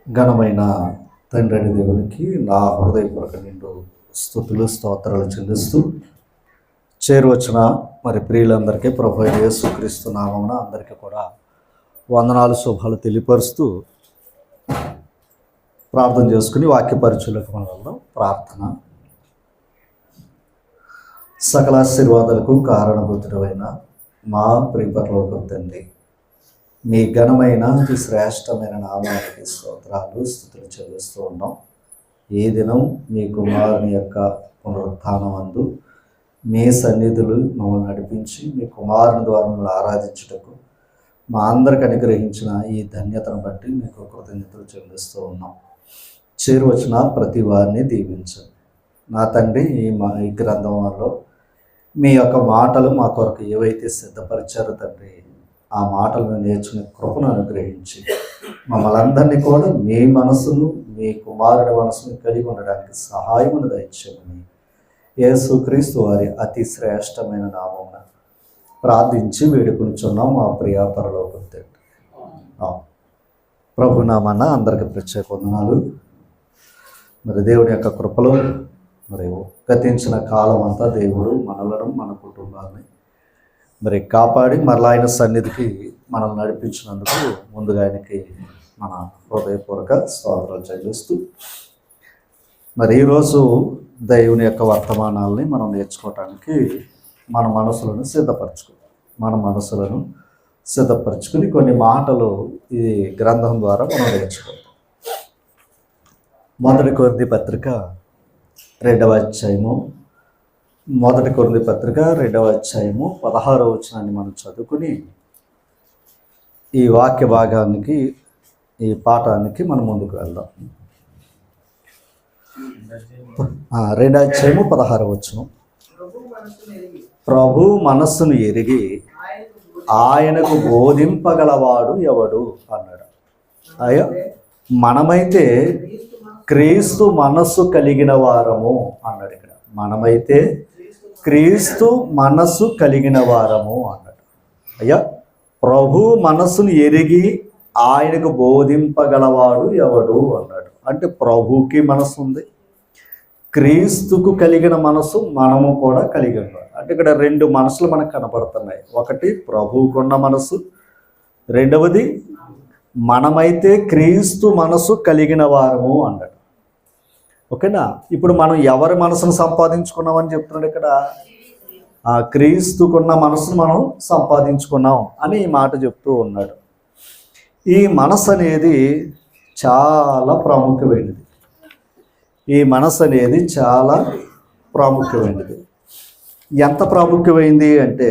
ఘనమైన తండ్రి దేవునికి నా హృదయపూర్వక నిండు స్తుతులు స్తోత్రాలు చెల్లిస్తూ చేరువచ్చిన మరి ప్రియులందరికీ ప్రభు యేసుక్రీస్తు నామమున అందరికీ కూడా వందనాలు శుభాలు తెలియపరుస్తూ ప్రార్థన చేసుకుని వాక్య పరిచయలకు మన వెళ్దాం. ప్రార్థన. సకల ఆశీర్వాదాలకు కారణభూతుడైన మా ప్రియపరలోక తండ్రి, మీ ఘనమైన అతి శ్రేష్టమైన నామానికి స్తోత్రాలు స్తుతులు చెల్లిస్తూ ఉన్నాం. ఈ దినం మీ కుమారుని యొక్క పునరుత్థానం అందు మీ సన్నిధులు మమ్మల్ని నడిపించి మీ కుమారుని ద్వారా మమ్మల్ని ఆరాధించుటకు మా అందరికి అనుగ్రహించిన ఈ ధన్యతను బట్టి మీకు కృతజ్ఞతలు చెల్లిస్తూ ఉన్నాం. చేరువచ్చిన ప్రతి వారిని దీవించండి నా తండ్రి. ఈ గ్రంథంలో మీ యొక్క మాటలు మా కొరకు ఏవైతే సిద్ధపరిచారో తండ్రి, ఆ మాటలను నేర్చుకునే కృపను అనుగ్రహించి మమ్మల్ని అందరినీ కూడా మీ మనసును మీ కుమారుడి మనసును కలిగి ఉండడానికి సహాయమును దయచేయమని యేసుక్రీస్తు వారి అతి శ్రేష్టమైన నామమున ప్రార్థించి వేడుకొనుచున్నాం మా ప్రియ పరలోక తండ్రి. ప్రభు నామన అందరికీ ప్రత్యేక వందనాలు. మరి దేవుని యొక్క కృపలో మరి గతించిన కాలం అంతా దేవుడు మనలను మన కుటుంబాన్ని మరి కాపాడి మరలా ఆయన సన్నిధికి మనల్ని నడిపించినందుకు ముందుగా ఆయనకి మన హృదయపూర్వక స్తోత్రాలు చెల్లిస్తూ మరి ఈరోజు దేవుని యొక్క వర్తమానాలని మనం నేర్చుకోవటానికి మన మనసులను సిద్ధపరచుకుని కొన్ని మాటలు ఈ గ్రంథం ద్వారా మనం నేర్చుకుంటాం. మొదటి కొరింథీ పత్రిక 2వ అధ్యాయము 16వ వచనాన్ని మనం చదువుకుని ఈ వాక్య భాగానికి ఈ పాఠానికి మనం ముందుకు వెళ్దాం. 2వ అధ్యాయము 16వ వచనం. ప్రభు మనస్సును ఎరిగి ఆయనకు బోధింపగలవాడు ఎవడు అన్నాడు. అయ్యా, మనమైతే క్రీస్తు మనస్సు కలిగిన వారము అన్నాడు. ఇక్కడ మనమైతే క్రీస్తు మనస్సు కలిగిన వారము అన్నాడు. అయ్యా, ప్రభు మనస్సును ఎరిగి ఆయనకు బోధింపగలవాడు ఎవడు అన్నాడు. అంటే ప్రభుకి మనస్సు ఉంది, క్రీస్తుకు కలిగిన మనసు మనము కూడా కలిగి ఉన్నాం. అంటే ఇక్కడ రెండు మనసులు మనకు కనపడుతున్నాయి. ఒకటి ప్రభువుకున్న మనసు, రెండవది మనమైతే క్రీస్తు మనసు కలిగిన వారము అన్నాడు. ఓకేనా? ఇప్పుడు మనం ఎవరి మనసును సంపాదించుకున్నామని చెప్తున్నాడు ఇక్కడ. ఆ క్రీస్తుకున్న మనసును మనం సంపాదించుకున్నాం అని ఈ మాట చెప్తూ ఉన్నాడు. ఈ మనసు అనేది చాలా ప్రాముఖ్యమైనది. ఎంత ప్రాముఖ్యమైంది అంటే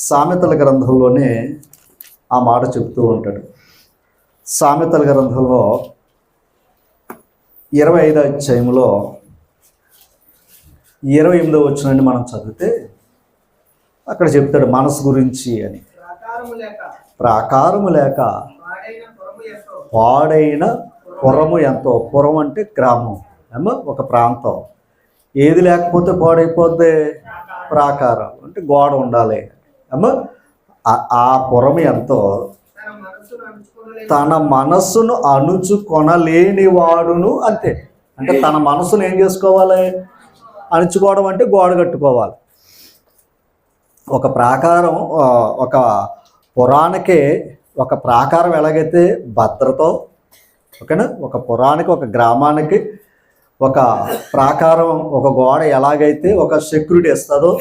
సామెతల గ్రంథంలోనే ఆ మాట చెప్తూ ఉంటాడు. సామెతల గ్రంథంలో 25వ అధ్యాయంలో 28వ వచనాన్ని మనం చదివితే అక్కడ చెప్తాడు మనసు గురించి అని. ప్రాకారము లేక పాడైన పురము ఎంతో. పురం అంటే గ్రామం, ఏమో ఒక ప్రాంతం. ఏది లేకపోతే పాడైపోద్ది? ప్రాకారం అంటే గోడ ఉండాలి. ఏమో ఆ పురం ఎంతో తన మనస్సును అణుచుకొనలేని వాడును. అంతే. అంటే తన మనసును ఏం చేసుకోవాలి? అణుచుకోవడం అంటే గోడ కట్టుకోవాలి. ఒక ప్రాకారం, ఒక పురానికే ఒక ప్రాకారం ఎలాగైతే భద్రతో, ఓకేనా, ఒక పురానికి ఒక గ్రామానికి ఒక ప్రాకారం ఒక గోడ ఎలాగైతే ఒక సెక్యూరిటీ ఇస్తుందో,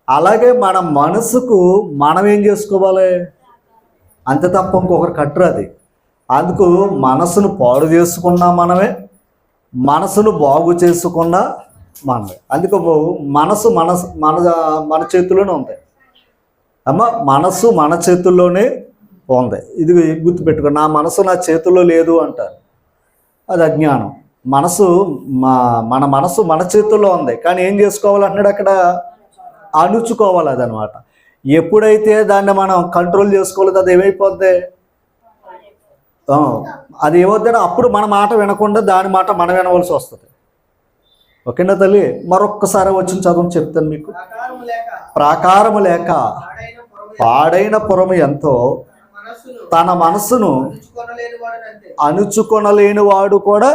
అలాగే మన మనసుకు మనం ఏం చేసుకోవాలి? అంతే తప్ప ఇంకొకరు కట్టరు అది. అందుకు మనసును పాడు చేసుకున్నా మనమే, మనసును బాగు చేసుకున్నా మనమే. అందుకు మనసు మన చేతుల్లోనే ఉంది. మనసు మన చేతుల్లోనే ఉంది. ఇది గుర్తుపెట్టుకో. నా మనసు నా చేతుల్లో లేదు అంటారు, అది అజ్ఞానం. మన మనసు మన చేతుల్లో ఉంది, కానీ ఏం చేసుకోవాలంటున్నాడు అక్కడ? అణుచుకోవాలి అదనమాట. ఎప్పుడైతే దాన్ని మనం కంట్రోల్ చేసుకోలేదు అది ఏమైపోద్ది? అది ఏమవుతుందో అప్పుడు మన మాట వినకుండా దాని మాట మనం వినవలసి వస్తుంది. ఓకేనా తల్లి? మరొక్కసారి వచ్చిన చదువు చెప్తాను మీకు. ప్రాకారము లేక పాడైన పురము ఎంతో తన మనస్సును అణుచుకొనలేని వాడు కూడా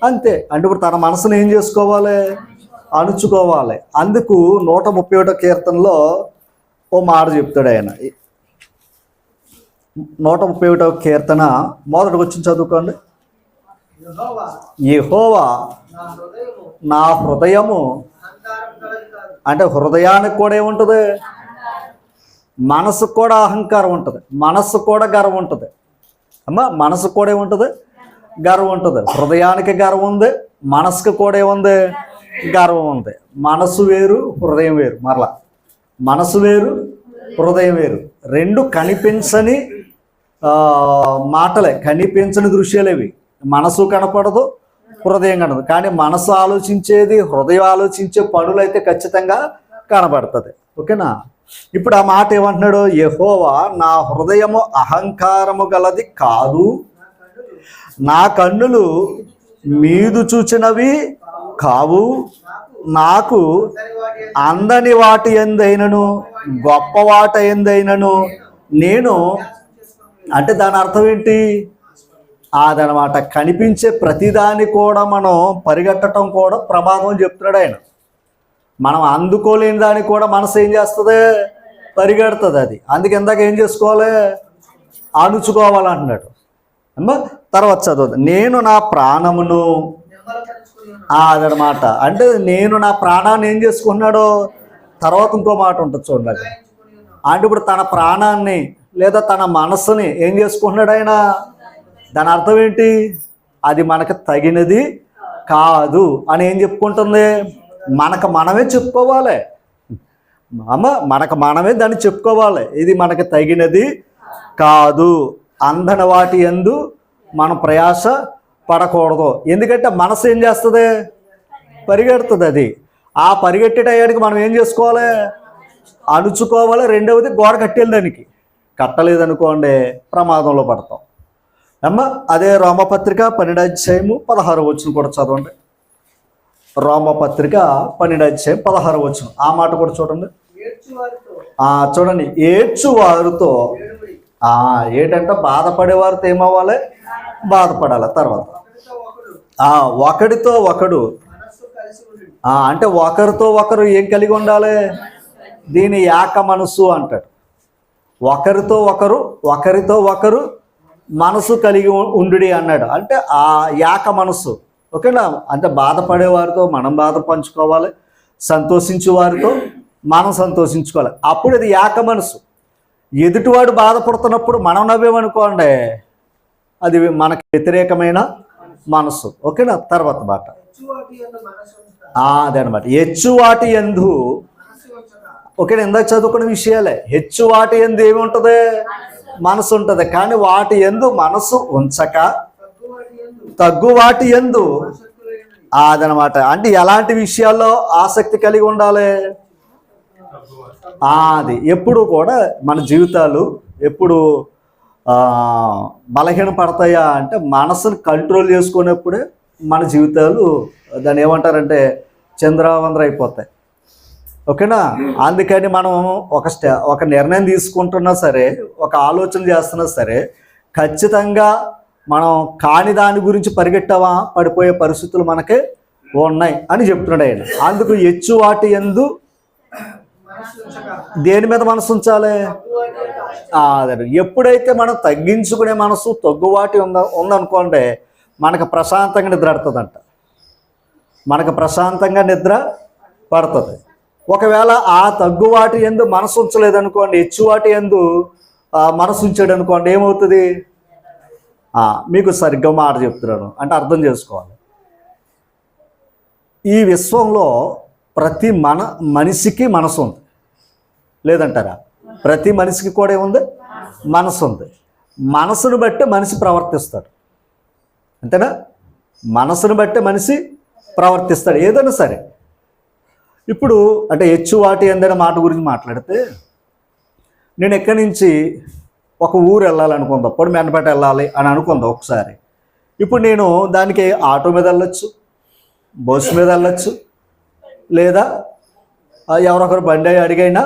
అంతే. అంటే ఇప్పుడు తన మనసును ఏం చేసుకోవాలి? అణుచుకోవాలి. అందుకు 131 కీర్తనలో ఓ మాట చెప్తాడు ఆయన. 131 కీర్తన మొదటికి వచ్చి చదువుకోండి. యెహోవా నా హృదయము, అంటే హృదయానికి కూడా ఏముంటుంది? మనసుకు కూడా అహంకారం ఉంటుంది, మనస్సు కూడా గర్వం ఉంటుంది. అమ్మ మనసు కూడా ఏముంటుంది? గర్వం ఉంటుంది. హృదయానికి గర్వం ఉంది, మనసుకు కూడా ఏముంది? గర్వం ఉంది. మనసు వేరు, హృదయం వేరు. మరలా మనసు వేరు, హృదయం వేరు. రెండు కనిపించని మాటలే, కనిపించని దృశ్యాలేవి. మనసు కనపడదు, హృదయం కనపడదు. కానీ మనసు ఆలోచించేది, హృదయం ఆలోచించే పనులైతే ఖచ్చితంగా కనబడుతుంది. ఓకేనా? ఇప్పుడు ఆ మాట ఏమంటున్నాడు? యెహోవా నా హృదయము అహంకారము గలది కాదు, నా కన్నులు మీదు చూచినవి కావు, నాకు అందని వాటి ఎందైనను గొప్ప వాటి ఎందైనను నేను, అంటే దాని అర్థం ఏంటి? అదనమాట. కనిపించే ప్రతిదాన్ని కూడా మనం పరిగెట్టడం కూడా ప్రమాదం అని చెప్తున్నాడు ఆయన. మనం అందుకోలేని దాన్ని కూడా మనసు ఏం చేస్తుంది? పరిగెడుతుంది. అది అందుకే ఇందాక ఏం చేసుకోవాలి? అణుచుకోవాలంటున్నాడు. అమ్మా తర్వాత చదవదు. నేను నా ప్రాణమును, అదనమాట. అంటే నేను నా ప్రాణాన్ని ఏం చేసుకున్నాడో తర్వాత ఇంకో మాట ఉంటుంది చూడండి. అంటే ఇప్పుడు తన ప్రాణాన్ని లేదా తన మనస్సుని ఏం చేసుకుంటున్నాడు ఆయన? దాని అర్థం ఏంటి? అది మనకు తగినది కాదు అని ఏం చెప్పుకుంటుంది? మనకు మనమే చెప్పుకోవాలి. అమ్మ మనకు మనమే దాన్ని చెప్పుకోవాలి. ఇది మనకు తగినది కాదు, అందని వాటి యందు మనం ప్రయాస పడకూడదు. ఎందుకంటే మనసు ఏం చేస్తుంది? పరిగెడుతుంది. అది ఆ పరిగెట్టేటయ్యాడికి మనం ఏం చేసుకోవాలి? అణుచుకోవాలి. రెండవది గోడ కట్టేది. దానికి కట్టలేదనుకోండి ప్రమాదంలో పడతాం. అమ్మ అదే రోమపత్రిక 12:16 కూడా చదవండి. రోమపత్రిక 12:16 ఆ మాట కూడా చూడండి. చూడండి, ఏడ్చువారితో, ఏటంటే బాధపడేవారితో ఏమవ్వాలి? బాధపడాలి. తర్వాత ఒకడితో ఒకడు, అంటే ఒకరితో ఒకరు ఏం కలిగి ఉండాలి? దీని ఏక మనసు అంటాడు. ఒకరితో ఒకరు మనసు కలిగి ఉండుడి అన్నాడు. అంటే ఆ ఏక మనసు. ఓకేనా? అంటే బాధపడేవారితో మనం బాధ పంచుకోవాలి, సంతోషించే వారితో మనం సంతోషించుకోవాలి. అప్పుడు ఇది ఏక మనసు. ఎదుటివాడు బాధపడుతున్నప్పుడు మనం నవ్వేమనుకోండి, అది మనకు వ్యతిరేకమైన మనసు. ఓకేనా? తర్వాత మాట అదనమాట. హెచ్చువాటి యందు, ఓకేనా? ఇందాక చదువుకున్న విషయాలే. హెచ్చువాటి యందు ఏమి ఉంటుంది? మనసు ఉంటుంది. కానీ వాటి యందు మనసు ఉంచక తగ్గువాటి యందు, అదనమాట. అంటే ఎలాంటి విషయాల్లో ఆసక్తి కలిగి ఉండాలి? అది ఎప్పుడు కూడా మన జీవితాలు ఎప్పుడు బలహీన పడతాయా అంటే మనసును కంట్రోల్ చేసుకునేప్పుడే మన జీవితాలు దాన్ని ఏమంటారంటే చంద్రావందర అయిపోతాయి. ఓకేనా? అందుకని మనం ఒక నిర్ణయం తీసుకుంటున్నా సరే, ఒక ఆలోచన చేస్తున్నా సరే, ఖచ్చితంగా మనం కాని దాని గురించి పరిగెట్టావా పడిపోయే పరిస్థితులు మనకి ఉన్నాయి అని చెప్తున్నాడు ఆయన. అందుకు హెచ్చువాటి యందు దేని మీద మనసు ఉంచాలి? అదే ఎప్పుడైతే మనం తగ్గించుకునే మనసు, తగ్గువాటి ఉందనుకోండి, మనకు ప్రశాంతంగా నిద్ర పడుతుందంట. మనకు ప్రశాంతంగా నిద్ర పడుతుంది. ఒకవేళ ఆ తగ్గువాటి యందు మనసు ఉంచలేదనుకోండి, హెచ్చువాటి యందు మనసు ఉంచాడు అనుకోండి, ఏమవుతుంది? మీకు సరిగ్గా మాట చెప్తున్నాను అంటే అర్థం చేసుకోవాలి. ఈ విశ్వంలో ప్రతి మనిషికి మనసు ఉంది, లేదంటారా? ప్రతి మనిషికి కూడా ఏముంది? మనసు ఉంది. మనసును బట్టి మనిషి ప్రవర్తిస్తాడు. అంతేనా? మనసును బట్టి మనిషి ప్రవర్తిస్తాడు ఏదైనా సరే. ఇప్పుడు అంటే హెచ్చువాటి యందైన మాట గురించి మాట్లాడితే, నేను ఎక్కడి నుంచి ఒక ఊరు వెళ్ళాలనుకుందా, పొడి మెండపేట వెళ్ళాలి అని అనుకుందా ఒకసారి. ఇప్పుడు నేను దానికి ఆటో మీద వెళ్ళొచ్చు, బస్సు మీద వెళ్ళొచ్చు, లేదా ఎవరొకరు బండి అడిగైనా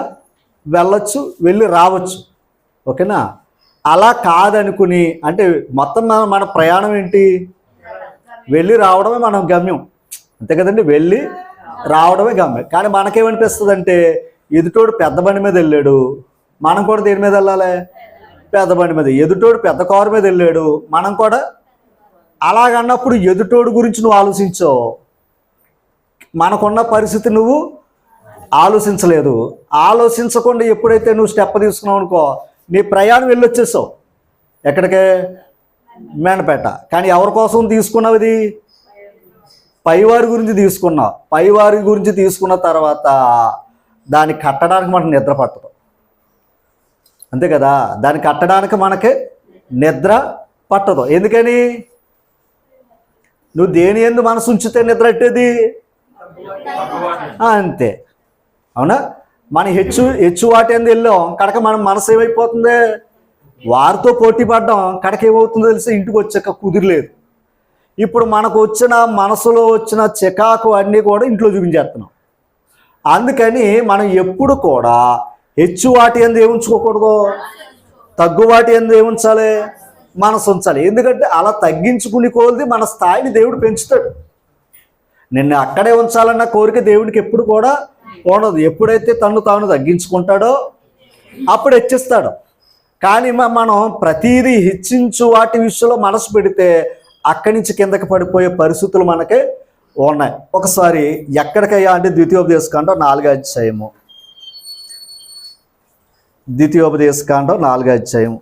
వెళ్ళొచ్చు, వెళ్ళి రావచ్చు. ఓకేనా? అలా కాదనుకుని, అంటే మొత్తం మన ప్రయాణం ఏంటి, వెళ్ళి రావడమే మన గమ్యం, అంతే కదండి, వెళ్ళి రావడమే గమ్యం. కానీ మనకేమనిపిస్తుంది అంటే ఎదుటోడు పెద్ద బండి మీద వెళ్ళాడు, మనం కూడా దేని మీద వెళ్ళాలి, పెద్ద బండి మీద. ఎదుటోడు పెద్ద కారు మీద వెళ్ళాడు, మనం కూడా అలాగన్నప్పుడు ఎదుటోడు గురించి నువ్వు ఆలోచించావు, మనకున్న పరిస్థితి నువ్వు ఆలోచించలేదు. ఆలోచించకుండా ఎప్పుడైతే నువ్వు స్టెప్ తీసుకున్నావు అనుకో, నీ ప్రయాణం వెళ్ళొచ్చేసావు ఎక్కడికే, మేనపేట. కానీ ఎవరి కోసం తీసుకున్నావు, ఇది పైవారి గురించి తీసుకున్నావు. పైవారి గురించి తీసుకున్న తర్వాత దాన్ని కట్టడానికి మనకు నిద్ర పట్టదు, అంతే కదా, దాన్ని కట్టడానికి మనకి నిద్ర పట్టదు. ఎందుకని, నువ్వు దేని యందు మనసు ఉంచితే నిద్ర అట్టేది, అంతే, అవునా. మనం హెచ్చు వాటి అందు వెళ్ళాం, కడక మనం మనసు ఏమైపోతుంది, వారితో పోటీ పడ్డాం, కడక ఏమవుతుందో తెలిసి ఇంటికి వచ్చాక కుదిరలేదు. ఇప్పుడు మనకు వచ్చిన మనసులో వచ్చిన చికాకు అన్నీ కూడా ఇంట్లో చూపించేస్తున్నాం. అందుకని మనం ఎప్పుడు కూడా హెచ్చు వాటి అందు ఏముంచుకోకూడదు, తగ్గు వాటి అందు ఏముంచాలి, మనసు ఉంచాలి. ఎందుకంటే అలా తగ్గించుకుని కొలది మన స్థాయిని దేవుడు పెంచుతాడు. నిన్ను అక్కడే ఉంచాలన్న కోరిక దేవుడికి ఎప్పుడు కూడా ఉండదు. ఎప్పుడైతే తను తాను తగ్గించుకుంటాడో అప్పుడు హెచ్చిస్తాడు. కానీ మనం ప్రతీదీ హెచ్చించు వాటి విషయంలో మనసు పెడితే అక్కడి నుంచి కిందకి పడిపోయే పరిస్థితులు మనకి ఉన్నాయి. ఒకసారి ఎక్కడికయ్యా అంటే ద్వితీయోపదేశకాండం 4వ అధ్యాయము, ద్వితీయోపదేశకాండం 4వ అధ్యాయం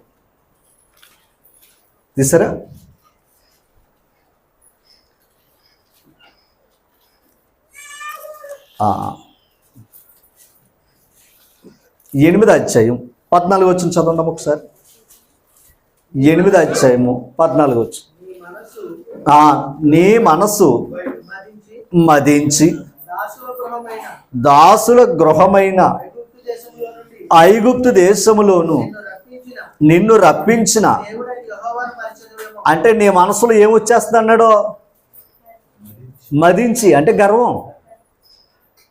తీసారా, 8వ అధ్యాయం 14 వచ్చిన చదవండి ఒకసారి. 8వ అధ్యాయము 14 వచ్చు. నీ మనసు మదించి దాసుల గృహమైన ఐగుప్తు దేశములోను నిన్ను రప్పించిన, అంటే నీ మనసులో ఏమొచ్చేస్తుంది అన్నాడో, మదించి అంటే గర్వం,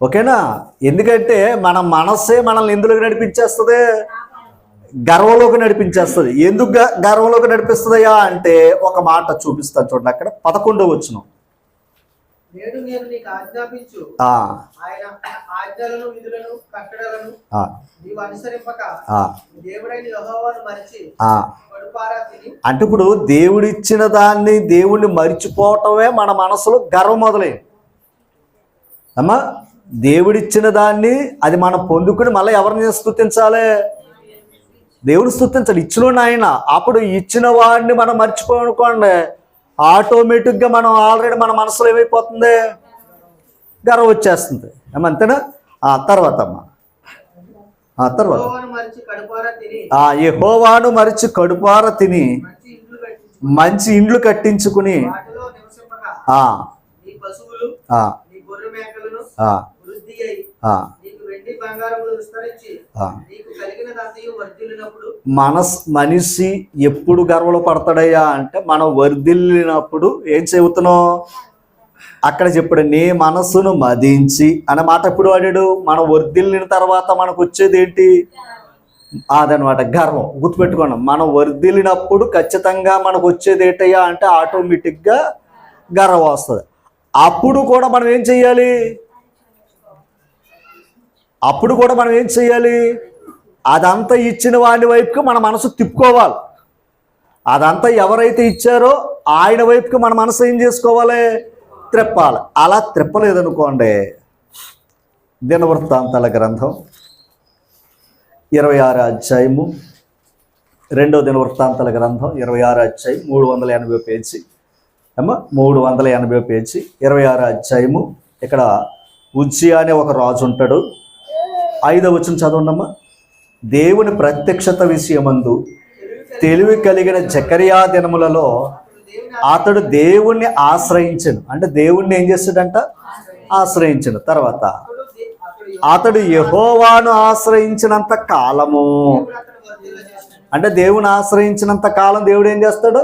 ఓకేనా. ఎందుకంటే మన మనస్సే మనల్ని ఎందులోకి నడిపించేస్తుంది, గర్వంలోకి నడిపించేస్తుంది. ఎందుకు గర్వంలోకి నడిపిస్తుందయ్యా అంటే ఒక మాట చూపిస్తాను చూడండి, అక్కడ 11వ వచనం. అంటే ఇప్పుడు దేవుడిచ్చిన దాన్ని దేవుణ్ణి మరిచిపోవటమే మన మనసులో గర్వం మొదలైంది అమ్మా. దేవుడిచ్చిన దాన్ని అది మనం పొందుకుని మళ్ళీ ఎవరిని స్తుతించాలి, దేవుడు స్తుతించాలి, ఇచ్చినోడు ఆయన. అప్పుడు ఇచ్చిన వాడిని మనం మర్చిపోనుకోండి, ఆటోమేటిక్గా మనం ఆల్రెడీ మన మనసులో ఏమైపోతుంది, గర్వం వచ్చేస్తుంది. అంతేనా. తర్వాత యెహోవాను మరిచి కడుపార తిని మంచి ఇండ్లు కట్టించుకుని మనిషి ఎప్పుడు గర్వంలో పడతాడయ్యా అంటే మనం వర్ధిల్లినప్పుడు. ఏం చెబుతున్నావు అక్కడ చెప్పాడు, నీ మనస్సును మదించి అనే మాట ఎప్పుడు వాడాడు, మనం వర్ధిల్లిన తర్వాత మనకు వచ్చేది ఏంటి, అదనమాట గర్వం. గుర్తుపెట్టుకోండి, మనం వర్ధిల్లినప్పుడు ఖచ్చితంగా మనకు వచ్చేది ఏంటయ్యా అంటే ఆటోమేటిక్గా గర్వం వస్తుంది. అప్పుడు కూడా మనం ఏం చెయ్యాలి, అదంతా ఇచ్చిన వాడి వైపుకి మన మనసు తిప్పుకోవాలి. అదంతా ఎవరైతే ఇచ్చారో ఆయన వైపుకి మన మనసు ఏం చేసుకోవాలి, త్రిప్పాలి. అలా త్రిప్పలేదనుకోండి, దినవృత్తాంతాల గ్రంథం 26వ అధ్యాయము, 2వ దినవృత్తాంతాల గ్రంథం 26వ అధ్యాయం 380వ పేజీ అమ్మా, 380వ పేజీ 26వ అధ్యాయము. ఇక్కడ ఉజ్జియా అనే ఒక రాజు ఉంటాడు. 5వ వచనం చదవండమ్మా. దేవుని ప్రత్యక్షత విషయమందు తెలివి కలిగిన జకరియా దినములలో అతడు దేవుణ్ణి ఆశ్రయించను, అంటే దేవుణ్ణి ఏం చేస్తాడంట, ఆశ్రయించను. తర్వాత అతడు యెహోవాను ఆశ్రయించినంత కాలము, అంటే దేవుని ఆశ్రయించినంత కాలం దేవుడు ఏం చేస్తాడు,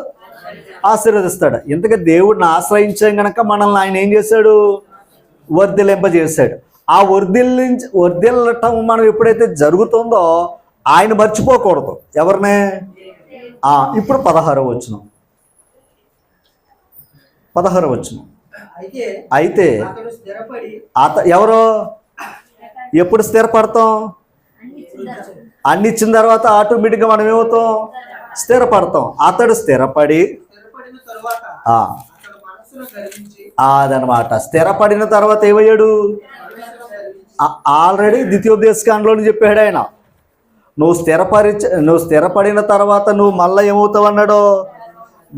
ఆశీర్వదిస్తాడు. ఎందుకంటే దేవుడిని ఆశ్రయించాం కనుక మనల్ని ఆయన ఏం చేశాడు, వర్ధిలింపజేశాడు. ఆ వర్ధిల్లటం మనం ఎప్పుడైతే జరుగుతుందో ఆయన మర్చిపోకూడదు. ఎవరినే, ఇప్పుడు 16వ వచనం. 16వ వచనం. అయితే ఎవరో ఎప్పుడు స్థిరపడతాం? అన్ని ఇచ్చిన తర్వాత ఆటోమేటిక్గా మనం ఏమవుతాం? స్థిరపడతాం. అతడు స్థిరపడి అదనమాట. స్థిరపడిన తర్వాత ఏమయ్యాడు? ఆల్రెడీ ద్వితీయోపదేశకాండలో చెప్పాడు ఆయన, నువ్వు స్థిరపడిన తర్వాత నువ్వు మళ్ళీ ఏమవుతావు అన్నాడు?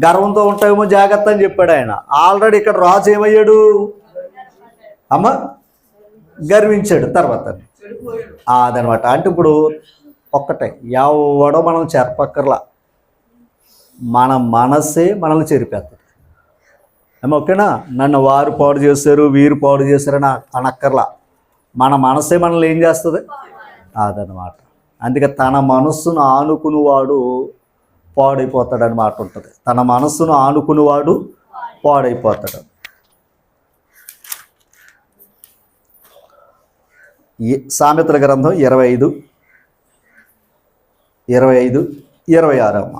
గర్వంతో ఉంటావేమో, జాగ్రత్త అని చెప్పాడు ఆయన. ఆల్రెడీ ఇక్కడ రాజు ఏమయ్యాడు? గర్వించాడు తర్వాత. అదనమాట. అంటే ఇప్పుడు ఒక్కటే, ఎవడో మనం చెరపక్కర్లా, మన మనసే మనల్ని చెరిపేస్తుంది. ఓకేనా? నన్ను వారు పాడు చేశారు, వీరు పాడు చేశారని అనక్కర్లా, మన మనసే మనల్ని ఏం చేస్తుంది? అదనమాట. అందుకే తన మనస్సును ఆనుకునివాడు పాడైపోతాడని మాట ఉంటుంది. తన మనస్సును ఆనుకునివాడు పాడైపోతాడు. సామెతల గ్రంథం 25:26 అమ్మ.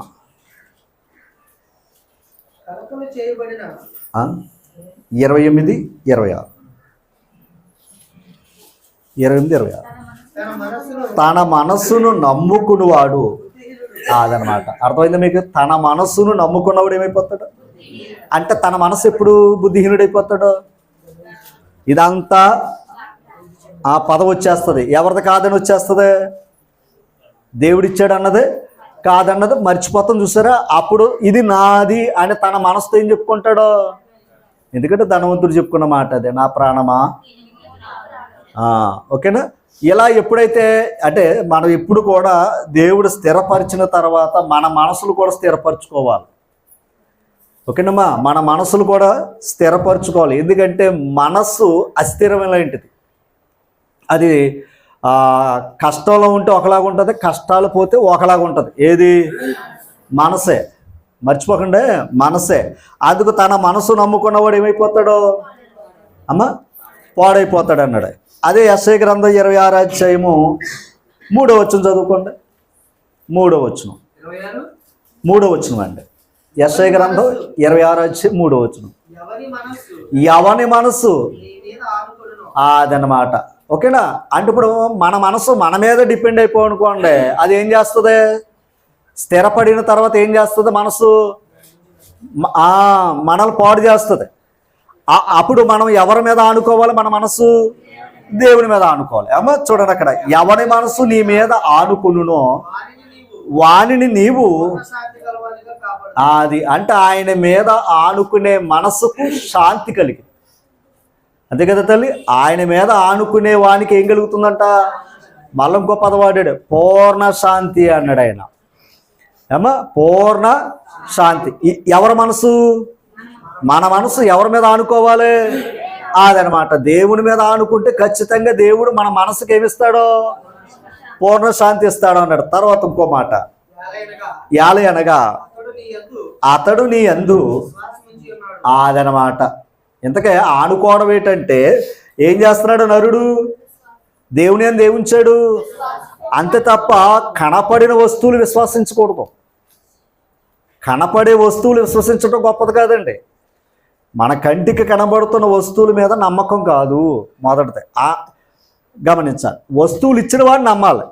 28:26 తన మనస్సును నమ్ముకునివాడు. అదనమాట. అర్థమైందా మీకు? తన మనస్సును నమ్ముకున్నవాడు ఏమైపోతాడు అంటే, తన మనసు ఎప్పుడు బుద్ధిహీనుడైపోతాడు. ఇదంతా ఆ పదం వచ్చేస్తుంది. ఎవరిది కాదని వచ్చేస్తుంది? దేవుడిచ్చాడు అన్నది కాదన్నది మర్చిపోతాం. చూసారా? అప్పుడు ఇది నాది అని తన మనసుతో ఏం చెప్పుకుంటాడో. ఎందుకంటే ధనవంతుడు చెప్పుకున్న మాట అదే, నా ప్రాణమా. ఓకేనా? ఇలా ఎప్పుడైతే అంటే మనం ఎప్పుడు కూడా దేవుడు స్థిరపరిచిన తర్వాత మన మనసులు కూడా స్థిరపరచుకోవాలి. ఓకేనమ్మా? మన మనసులు కూడా స్థిరపరచుకోవాలి. ఎందుకంటే మనస్సు అస్థిరమైనది. అది కష్టంలో ఉంటే ఒకలాగా ఉంటుంది, కష్టాలు పోతే ఒకలాగా ఉంటుంది. ఏది? మనసే. మర్చిపోకండి, మనసే. అందుకు తన మనసు నమ్ముకున్నవాడు ఏమైపోతాడో పాడైపోతాడు అన్నాడు. అదే యెషయా గ్రంథం 26:3 చదువుకోండి. 3 అండి. యెషయా గ్రంథం 26:3. ఎవని మనసు అదనమాట. ఓకేనా? అంటే ఇప్పుడు మన మనసు మన మీద డిపెండ్ అయిపోనుకోండి, అది ఏం చేస్తుంది? స్థిరపడిన తర్వాత ఏం చేస్తుంది? మనసు మనల్ని పాడు చేస్తుంది. అప్పుడు మనం ఎవరి మీద ఆనుకోవాలి? మన మనసు దేవుని మీద ఆనుకోవాలి. చూడండి అక్కడ, ఎవరి మనసు నీ మీద ఆనుకునునో వానిని నీవు అది అంటే ఆయన మీద ఆనుకునే మనసుకు శాంతి కలిగి. అంతే కదా తల్లి? ఆయన మీద ఆనుకునే వానికి ఏం కలుగుతుందంట? మళ్ళీ ఇంకో పదవాడాడు, పూర్ణ శాంతి అన్నాడు ఆయన. పూర్ణ శాంతి. ఎవరి మనసు? మన మనసు ఎవరి మీద ఆనుకోవాలి? అదనమాట. దేవుని మీద ఆనుకుంటే ఖచ్చితంగా దేవుడు మన మనసుకి ఏమిస్తాడో? పూర్ణ శాంతి ఇస్తాడు అన్నాడు. తర్వాత ఇంకో మాట, యాలి అనగా అతడు నీ యందు. అదనమాట. ఇంతకే ఆనుకోవడం ఏంటంటే ఏం చేస్తున్నాడు నరుడు? దేవుని యందు ఏముంచాడు? అంతే తప్ప కనపడిన వస్తువులు విశ్వసించకూడదు. కనపడే వస్తువులు విశ్వసించడం గొప్పది కాదండి. మన కంటికి కనబడుతున్న వస్తువుల మీద నమ్మకం కాదు మొదటిది. గమనించాలి. వస్తువులు ఇచ్చిన వాడిని నమ్మాలి.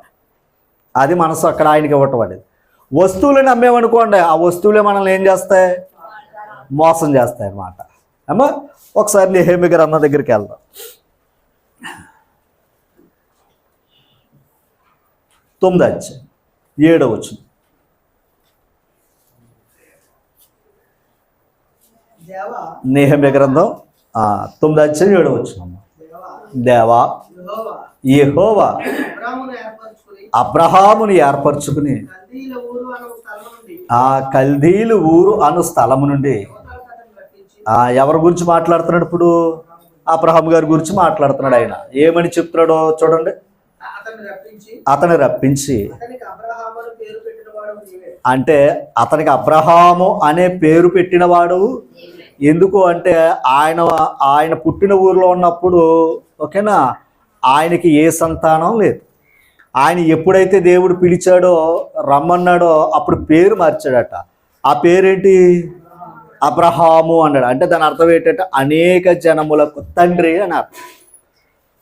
అది మనసు అక్కడ ఆయనకి ఇవ్వటం అనేది. వస్తువులను నమ్మేమనుకోండి, ఆ వస్తువులే మనల్ని ఏం చేస్తాయి? మోసం చేస్తాయి అన్నమాట. ఒకసారి నెహెమ్యా గ్రంథం దగ్గరికి వెళ్దాం. 9:7 నెహెమ్యా గ్రంథం 9:7. దేవా యెహోవా అబ్రహాముని ఏర్పరచుకుని ఆ కల్దీలు ఊరు అను స్థలము నుండి. ఎవరి గురించి మాట్లాడుతున్నాడు ఇప్పుడు? అబ్రహాం గారి గురించి మాట్లాడుతున్నాడు. ఆయన ఏమని చెప్తున్నాడో చూడండి. అతని రప్పించి అంటే అతనికి అబ్రహాము అనే పేరు పెట్టినవాడు. ఎందుకు అంటే ఆయన పుట్టిన ఊరిలో ఉన్నప్పుడు ఓకేనా ఆయనకి ఏ సంతానం లేదు. ఆయన ఎప్పుడైతే దేవుడు పిలిచాడో రమ్మన్నాడో అప్పుడు పేరు మార్చాడట. ఆ పేరేంటి? అబ్రహాము అన్నాడు. అంటే దాని అర్థం ఏంటంటే అనేక జనములకు తండ్రి అని అర్థం.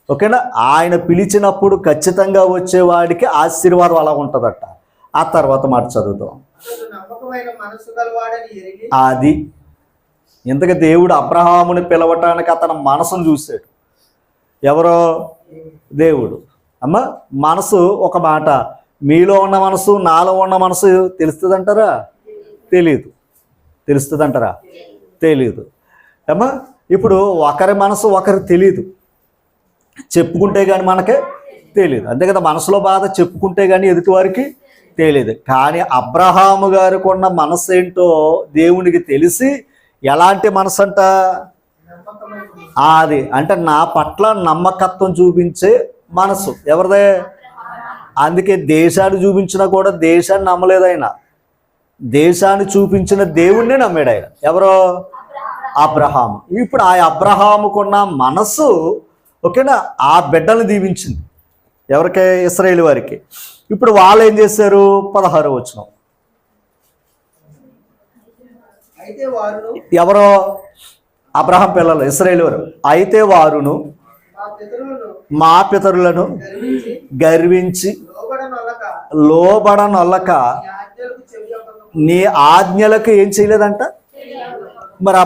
ఓకేనా? ఆయన పిలిచినప్పుడు ఖచ్చితంగా వచ్చేవాడికి ఆశీర్వాదం అలా ఉంటుందట. ఆ తర్వాత మాట చదువుతాం. అది ఇంతగా దేవుడు అబ్రహాముని పిలవటానికి అతని మనసును చూశాడు. ఎవరో? దేవుడు. అమ్మ, మనసు ఒక మాట. మీలో ఉన్న మనసు నాలో ఉన్న మనసు తెలుస్తుందంటారా? తెలీదు. తెలుస్తుందంటారా? తెలీదు. అమ్మా, ఇప్పుడు ఒకరి మనసు ఒకరికి తెలీదు, చెప్పుకుంటే కానీ మనకే తెలియదు. అంతే కదా, మనసులో బాధ చెప్పుకుంటే కానీ ఎదుటివారికి తెలియదు. కానీ అబ్రహాము గారికి ఉన్న మనసు ఏంటో దేవునికి తెలిసి, ఎలాంటి మనసు అంట? అది అంటే నా పట్ల నమ్మకత్వం చూపించే మనసు. ఎవరిదే? అందుకే దేశాన్ని చూపించినా కూడా దేశాన్ని నమ్మలేదు ఆయన. దేశాన్ని చూపించిన దేవుణ్ణి నమ్మాడు ఆయన. ఎవరో? అబ్రహాము. ఇప్పుడు ఆ అబ్రహాముకున్న మనసు, ఓకేనా, ఆ బిడ్డను దీవించింది. ఎవరికే? ఇశ్రాయేలు వారికి. ఇప్పుడు వాళ్ళు ఏం చేశారు? 16వ వచనం. ఎవరో? అబ్రహాం పిల్లలు, ఇశ్రాయేలు వారు. అయితే వారును మా పితరులను గర్వించి లోబడనొల్లక నీ ఆజ్ఞలకు ఏం చేయలేదంట. మరి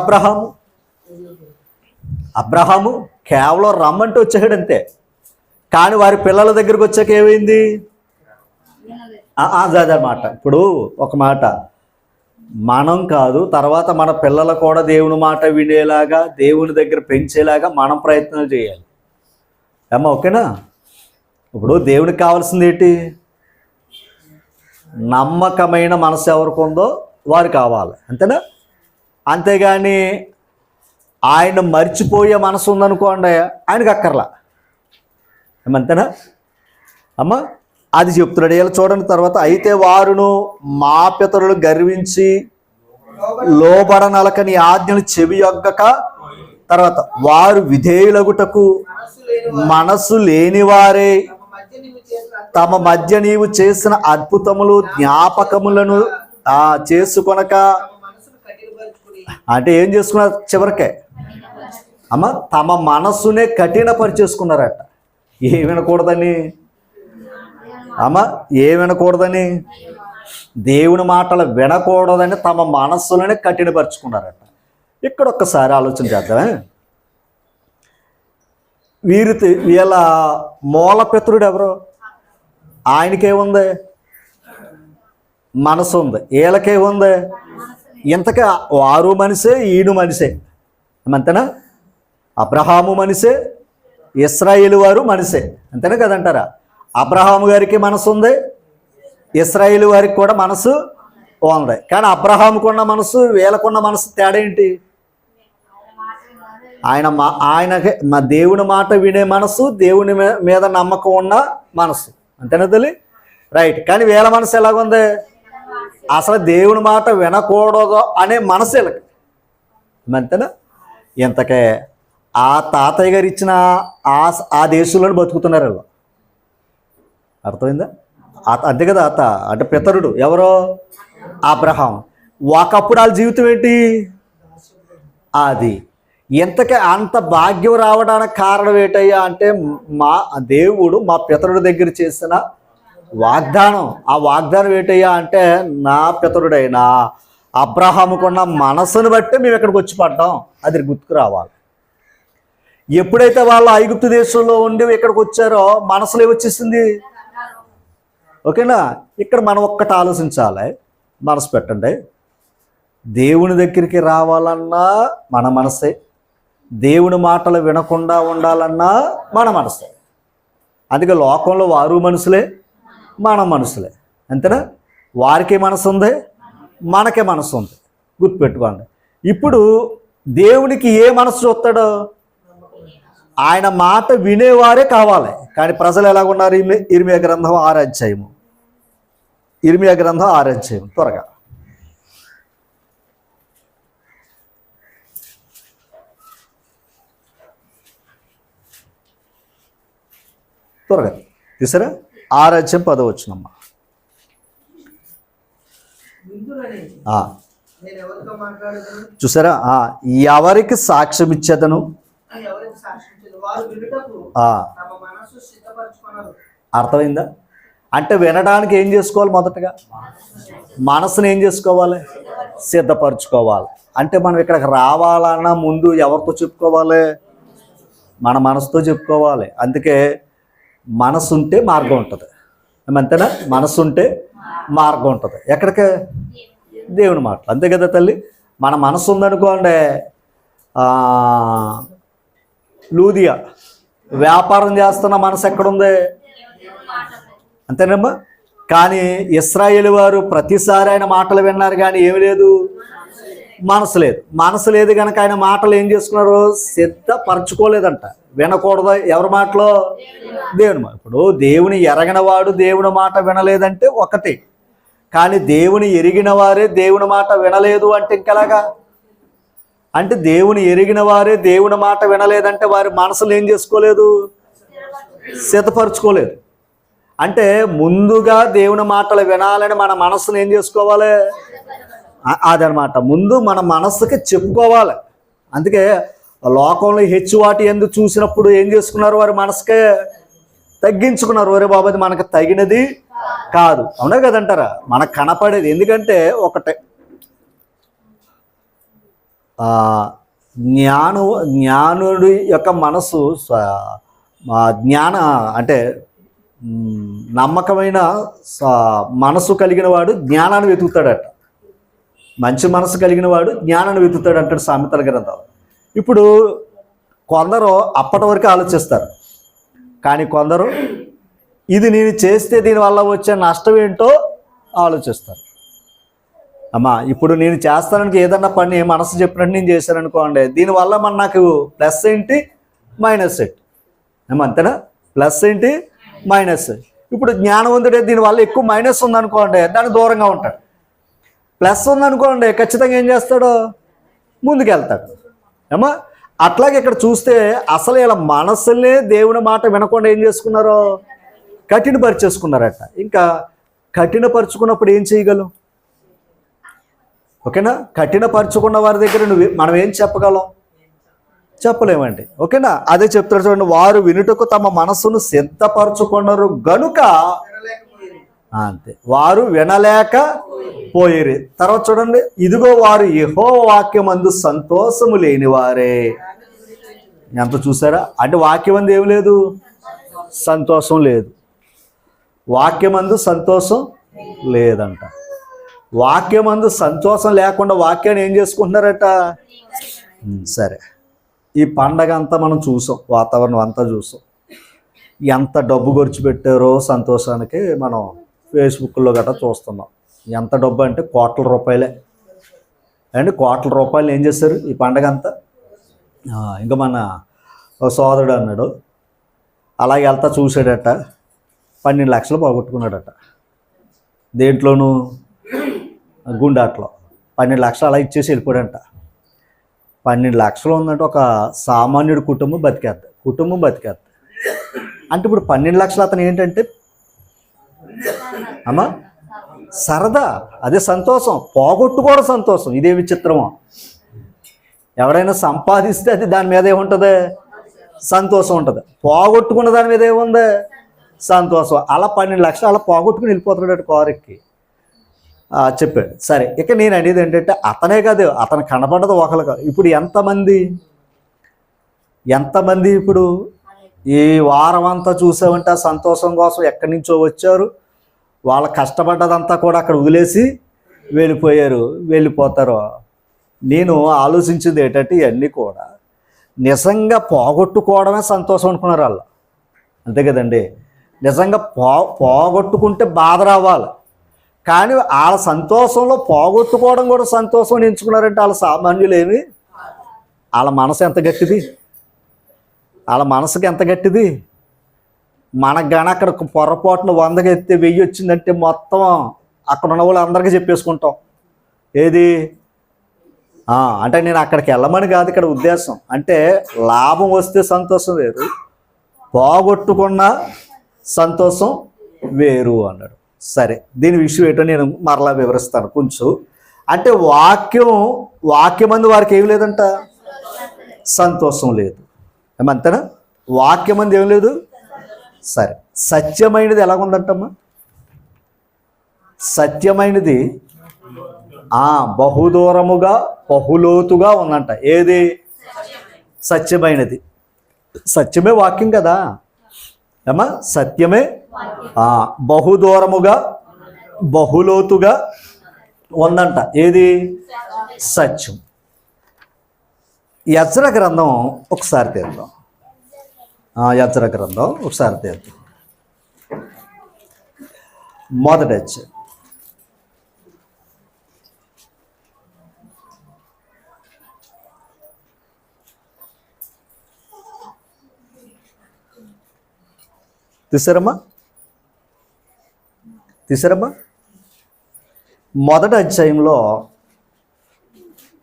అబ్రహాము కేవలం రమ్మంటే వచ్చాడు అంతే. కానీ వారి పిల్లల దగ్గరికి వచ్చాక ఏమైంది? అదన్నమాట. ఇప్పుడు ఒక మాట, మనం కాదు, తర్వాత మన పిల్లలు కూడా దేవుని మాట వినేలాగా, దేవుని దగ్గర పెంచేలాగా మనం ప్రయత్నాలు చేయాలి. ఏమో, ఓకేనా? ఇప్పుడు దేవునికి కావాల్సింది ఏంటి? నమ్మకమైన మనసు ఎవరికి ఉందో వారు కావాలి, అంతేనా? అంతేగాని ఆయన మర్చిపోయే మనసు ఉందనుకోండి, ఆయనకు అక్కర్లా. ఏమంతేనా అమ్మ? అది చెప్తున్నాడు. ఇలా చూడండి తర్వాత. అయితే వారును మా పితరులు గర్వించి లోబడనలక నీ ఆజ్ఞలు చెవియొగ్గక, తర్వాత వారు విధేయులగుటకు మనసు లేనివారే తమ మధ్య నీవు చేసిన అద్భుతములు జ్ఞాపకములను చేసుకొనక, అంటే ఏం చేసుకున్నారు చివరికే? అమ్మ, తమ మనస్సునే కఠినపరిచేసుకున్నారట. ఏం వినకూడదని? అమ్మ, ఏం వినకూడదని? దేవుని మాటలు వినకూడదని తమ మనస్సులోనే కఠినపరుచుకున్నారట. ఇక్కడ ఒక్కసారి ఆలోచన చేద్దామే. వీళ్ళ మూలపితరుడు ఎవరు? ఆయనకేముంది? మనసు ఉంది. వీళ్ళకేముంది? ఇంతకే వారు మనిషే, ఈయన మనిషే. అంతేనా? అబ్రహాము మనిషే, ఇశ్రాయేలు వారు మనిషే, అంతేనా కదంటారా? అబ్రహాము గారికి మనసు ఉంది, ఇశ్రాయేలు వారికి కూడా మనసు ఉంది. కానీ అబ్రహాముకున్న మనసు వీళ్ళకున్న మనసు తేడా ఏంటి? ఆయనకి మా దేవుని మాట వినే మనసు, దేవుని మీద నమ్మకం ఉన్న మనసు, అంతేనా తల్లి? రైట్. కానీ వీళ్ళ మనసు ఎలాగుంది? అసలు దేవుని మాట వినకూడదు అనే మనసు వీళ్ళకి, అంతేనా? ఇంతకే ఆ తాతయ్య గారు ఇచ్చిన ఆ దేశంలో బతుకుతున్నారు వీళ్ళు. అర్థమైందా? అంతే కదా. అంటే పితరుడు ఎవరో? అబ్రహాం. ఒకప్పుడు వాళ్ళ జీవితం ఏంటి? అది. ఇంతకే అంత భాగ్యం రావడానికి కారణం ఏంటయ్యా అంటే, మా దేవుడు మా పితరుడి దగ్గర చేసిన వాగ్దానం. ఆ వాగ్దానం ఏంటయ్యా అంటే, నా పితరుడైనా అబ్రహాముకున్న మనసును బట్టి మేము ఇక్కడికి వచ్చి పడ్డాం. అది గుర్తుకు రావాలి. ఎప్పుడైతే వాళ్ళు ఐగుప్తు దేశంలో ఉండి ఇక్కడికి వచ్చారో మనసులో వచ్చేసింది. ఓకేనా? ఇక్కడ మనం ఒక్కటి ఆలోచించాలి, మనసు పెట్టండి. దేవుని దగ్గరికి రావాలన్నా మన మనసే, దేవుని మాటలు వినకుండా ఉండాలన్నా మన మనసే. అందుకే లోకంలో వారు మనుషులే, మన మనుషులే, అంతేనా? వారికే మనసు ఉంది, మనకే మనసు ఉంది. గుర్తుపెట్టుకోండి. ఇప్పుడు దేవునికి ఏ మనసు చూస్తాడో? ఆయన మాట వినేవారే కావాలి. కానీ ప్రజలు ఎలాగున్నారు? ఇర్మియా గ్రంథం 6వ అధ్యాయము. ఇర్మియా గ్రంథం 6వ అధ్యాయం త్వరగా. త్వరగా తీసారా? 6:10 చూసారా? ఎవరికి సాక్ష్యం ఇచ్చేదను, అర్థమైందా? అంటే వినడానికి ఏం చేసుకోవాలి? మొదటగా మనసుని ఏం చేసుకోవాలి? సిద్ధపరచుకోవాలి. అంటే మనం ఇక్కడికి రావాలన్నా ముందు ఎవరితో చెప్పుకోవాలి? మన మనసుతో చెప్పుకోవాలి. అందుకే మనసు ఉంటే మార్గం ఉంటుంది. అంతేనా? మనసు ఉంటే మార్గం ఉంటుంది. ఎక్కడికి? దేవుని మాటలు. అంతే కదా తల్లి? మన మనసు ఉందనుకోండి, లూదియా వ్యాపారం చేస్తున్న మనసు ఎక్కడుంది? అంతేనమ్మా? కానీ ఇశ్రాయేలు వారు ప్రతిసారి ఆయన మాటలు విన్నారు, కానీ ఏమి లేదు, మనసు లేదు. మనసు లేదు కనుక ఆయన మాటలు ఏం చేసుకున్నారు? సిద్ధపరచుకోలేదంట. వినకూడదు ఎవరి మాటలో? దేవుని మాట. ఇప్పుడు దేవుని ఎరగిన వాడు దేవుని మాట వినలేదంటే ఒకటి, కానీ దేవుని ఎరిగిన వారే దేవుని మాట వినలేదు అంటే ఇంకెలాగా? అంటే దేవుని ఎరిగిన వారే దేవుని మాట వినలేదంటే వారి మనసులు ఏం చేసుకోలేదు? సిద్ధపరచుకోలేదు. అంటే ముందుగా దేవుని మాటలు వినాలని మన మనసును ఏం చేసుకోవాలి? అదనమాట. ముందు మన మనస్సుకి చెప్పుకోవాలి. అందుకే లోకంలో హెచ్చువాటి ఎందుకు చూసినప్పుడు ఏం చేసుకున్నారు? వారి మనసుకే తగ్గించుకున్నారు. ఒరే బాబు అది మనకు తగినది కాదు. అవునా కదంటారా? మనకు కనపడేది. ఎందుకంటే ఒకటే జ్ఞానుడి యొక్క మనసు అంటే నమ్మకమైన మనసు కలిగిన వాడు జ్ఞానాన్ని వెతుకుతాడట. మంచి మనసు కలిగిన వాడు జ్ఞానాన్ని వెతుకుతాడు అంటాడు సామెతల గ్రంథాలు. ఇప్పుడు కొందరు అప్పటి వరకు ఆలోచిస్తారు, కానీ కొందరు ఇది నేను చేస్తే దీనివల్ల వచ్చే నష్టం ఏంటో ఆలోచిస్తారు. అమ్మా ఇప్పుడు నేను చేస్తానికి ఏదన్నా పని మనసు చెప్పినట్టు నేను చేశాను అనుకోండి, దీనివల్ల నాకు ప్లస్ ఏంటి మైనస్ ఏంటి? అంతేనా? ప్లస్ ఏంటి మైనస్. ఇప్పుడు జ్ఞానవంతుడే దీనివల్ల ఎక్కువ మైనస్ ఉందనుకోండి, దానికి దూరంగా ఉంటాడు. ప్లస్ ఉందనుకోండి, ఖచ్చితంగా ఏం చేస్తాడు? ముందుకెళ్తాడు. ఏమా అట్లాగే ఇక్కడ చూస్తే అసలు ఇలా మనసులే దేవుని మాట వినకుండా ఏం చేసుకున్నారో? కఠినపరిచేసుకున్నారట. ఇంకా కఠినపరుచుకున్నప్పుడు ఏం చేయగలం? ఓకేనా? కఠినపరుచుకున్న వారి దగ్గర మనం ఏం చెప్పగలం? చెప్పలేమండి. ఓకేనా? అదే చెప్తారు చూడండి, వారు వినుటకు తమ మనస్సును సిద్ధపరచుకున్నారు గనుక, అంతే, వారు వినలేక పోయిరి. తర్వాత చూడండి, ఇదిగో వారు యెహోవా వాక్యమందు సంతోషము లేని వారే. ఎంత చూసారా? అంటే వాక్యమందు ఏమి లేదు, సంతోషం లేదు. వాక్యమందు సంతోషం లేదంట. వాక్యమందు సంతోషం లేకుండా వాక్యాన్ని ఏం చేసుకుంటున్నారట? సరే, ఈ పండగ అంతా మనం చూసాం, వాతావరణం అంతా చూసాం. ఎంత డబ్బు ఖర్చు పెట్టారో సంతోషానికి మనం ఫేస్బుక్లో గట్రా చూస్తున్నాం. ఎంత డబ్బు అంటే కోట్ల రూపాయలే అండి. కోట్ల రూపాయలు ఏం చేశారు ఈ పండగ అంతా? ఇంకా మన సోదరుడు అన్నాడు, అలాగే వెళ్తా చూసాడట, 12 లక్షలు పోగొట్టుకున్నాడట. దేంట్లోనూ? గుండాట్లో 12 లక్షలు అలా ఇచ్చేసి వెళ్ళిపోయాడంట. 12 లక్షలు ఉందంటే ఒక సామాన్యుడి కుటుంబం బతికేద్ది. అంటే ఇప్పుడు 12 లక్షలు అతను ఏంటంటే అమ్మా సరదా, అదే సంతోషం. పోగొట్టుకోవడం సంతోషం. ఇదే విచిత్రమో. ఎవడైనా సంపాదిస్తే అది దాని మీద ఏముంటుంది? సంతోషం ఉంటుంది. పోగొట్టుకున్న దాని మీద ఏముంది? సంతోషం. అలా 12 లక్షలు అలా పోగొట్టుకుని వెళ్ళిపోతున్నాడు కారుకి చెప్పాడు. సరే, ఇక నేను అనేది ఏంటంటే అతనే కాదు, అతను కనపడదు ఒకరు కాదు. ఇప్పుడు ఎంతమంది ఇప్పుడు ఈ వారం అంతా చూసామంటే ఆ సంతోషం కోసం ఎక్కడి నుంచో వచ్చారు, వాళ్ళ కష్టపడ్డదంతా కూడా అక్కడ వదిలేసి వెళ్ళిపోతారు. నేను ఆలోచించింది ఏంటంటే ఇవన్నీ కూడా నిజంగా పోగొట్టుకోవడమే సంతోషం అనుకున్నారు వాళ్ళు. అంతే కదండి? నిజంగా పోగొట్టుకుంటే బాధ రావాలి, కానీ వాళ్ళ సంతోషంలో పోగొట్టుకోవడం కూడా సంతోషం ఎంచుకున్నారంటే వాళ్ళ సామాన్యులేమి. వాళ్ళ మనసు ఎంత గట్టిది, వాళ్ళ మనసుకి ఎంత గట్టిది. మనకు కానీ అక్కడ పొరపాటున 100కి ఎత్తే 1000 వచ్చిందంటే మొత్తం అక్కడ ఉన్న వాళ్ళు అందరికీ చెప్పేసుకుంటాం. ఏది అంటే నేను అక్కడికి వెళ్ళమని కాదు ఇక్కడ ఉద్దేశం. అంటే లాభం వస్తే సంతోషం వేరు, పోగొట్టుకున్న సంతోషం వేరు అన్నాడు. సరే, దీని విషయం ఏంటో నేను మరలా వివరిస్తాను కొంచెం. అంటే వాక్యమందు వారికి ఏం లేదంట, సంతోషం లేదు. ఏమంతేనా? వాక్యమంది ఏం లేదు. సరే, సత్యమైనది ఎలాగుందంటమ్మా? సత్యమైనది బహుదూరముగా బహులోతుగా ఉందంట. ఏది? సత్యమైనది. సత్యమే వాక్యం కదా ఏమా? సత్యమే బహుదూరముగా బహులోతుగా ఉందంట. ఏది? సత్యం. యెజ్రా గ్రంథం ఒకసారి తీద్దాం. యెజ్రా గ్రంథం ఒకసారి తీద్దాం. మొదటి అధ్యాయం. తీసారమ్మా? మొదటి అధ్యాయంలో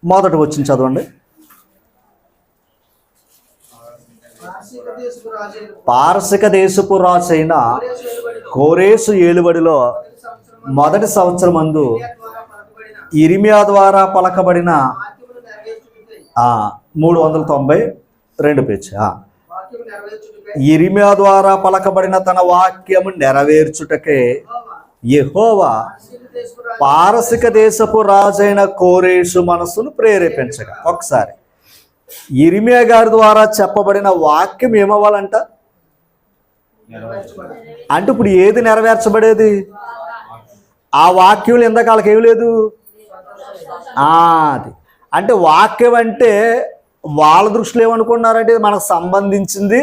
మొదటి వచ్చిన చదవండి. పారసిక దేశపు రాజైన కోరేసు ఏలుబడిలో మొదటి సంవత్సరం మందు ఇర్మియా ద్వారా పలకబడిన 392 పేజీ. ఇర్మియా ద్వారా పలకబడిన తన వాక్యము నెరవేర్చుటకే యెహోవా పారసిక దేశపు రాజైన కోరేషు మనసును ప్రేరేపించగా. ఒకసారి ఇర్మియా గారి ద్వారా చెప్పబడిన వాక్యం ఏమవ్వాలంట? అంటే ఇప్పుడు ఏది నెరవేర్చబడేది? ఆ వాక్యం ఎంతకాలకి ఏమి లేదు. అది అంటే వాక్యం అంటే వాళ్ళ దృష్టిలో ఏమనుకున్నారంటే మనకు సంబంధించింది.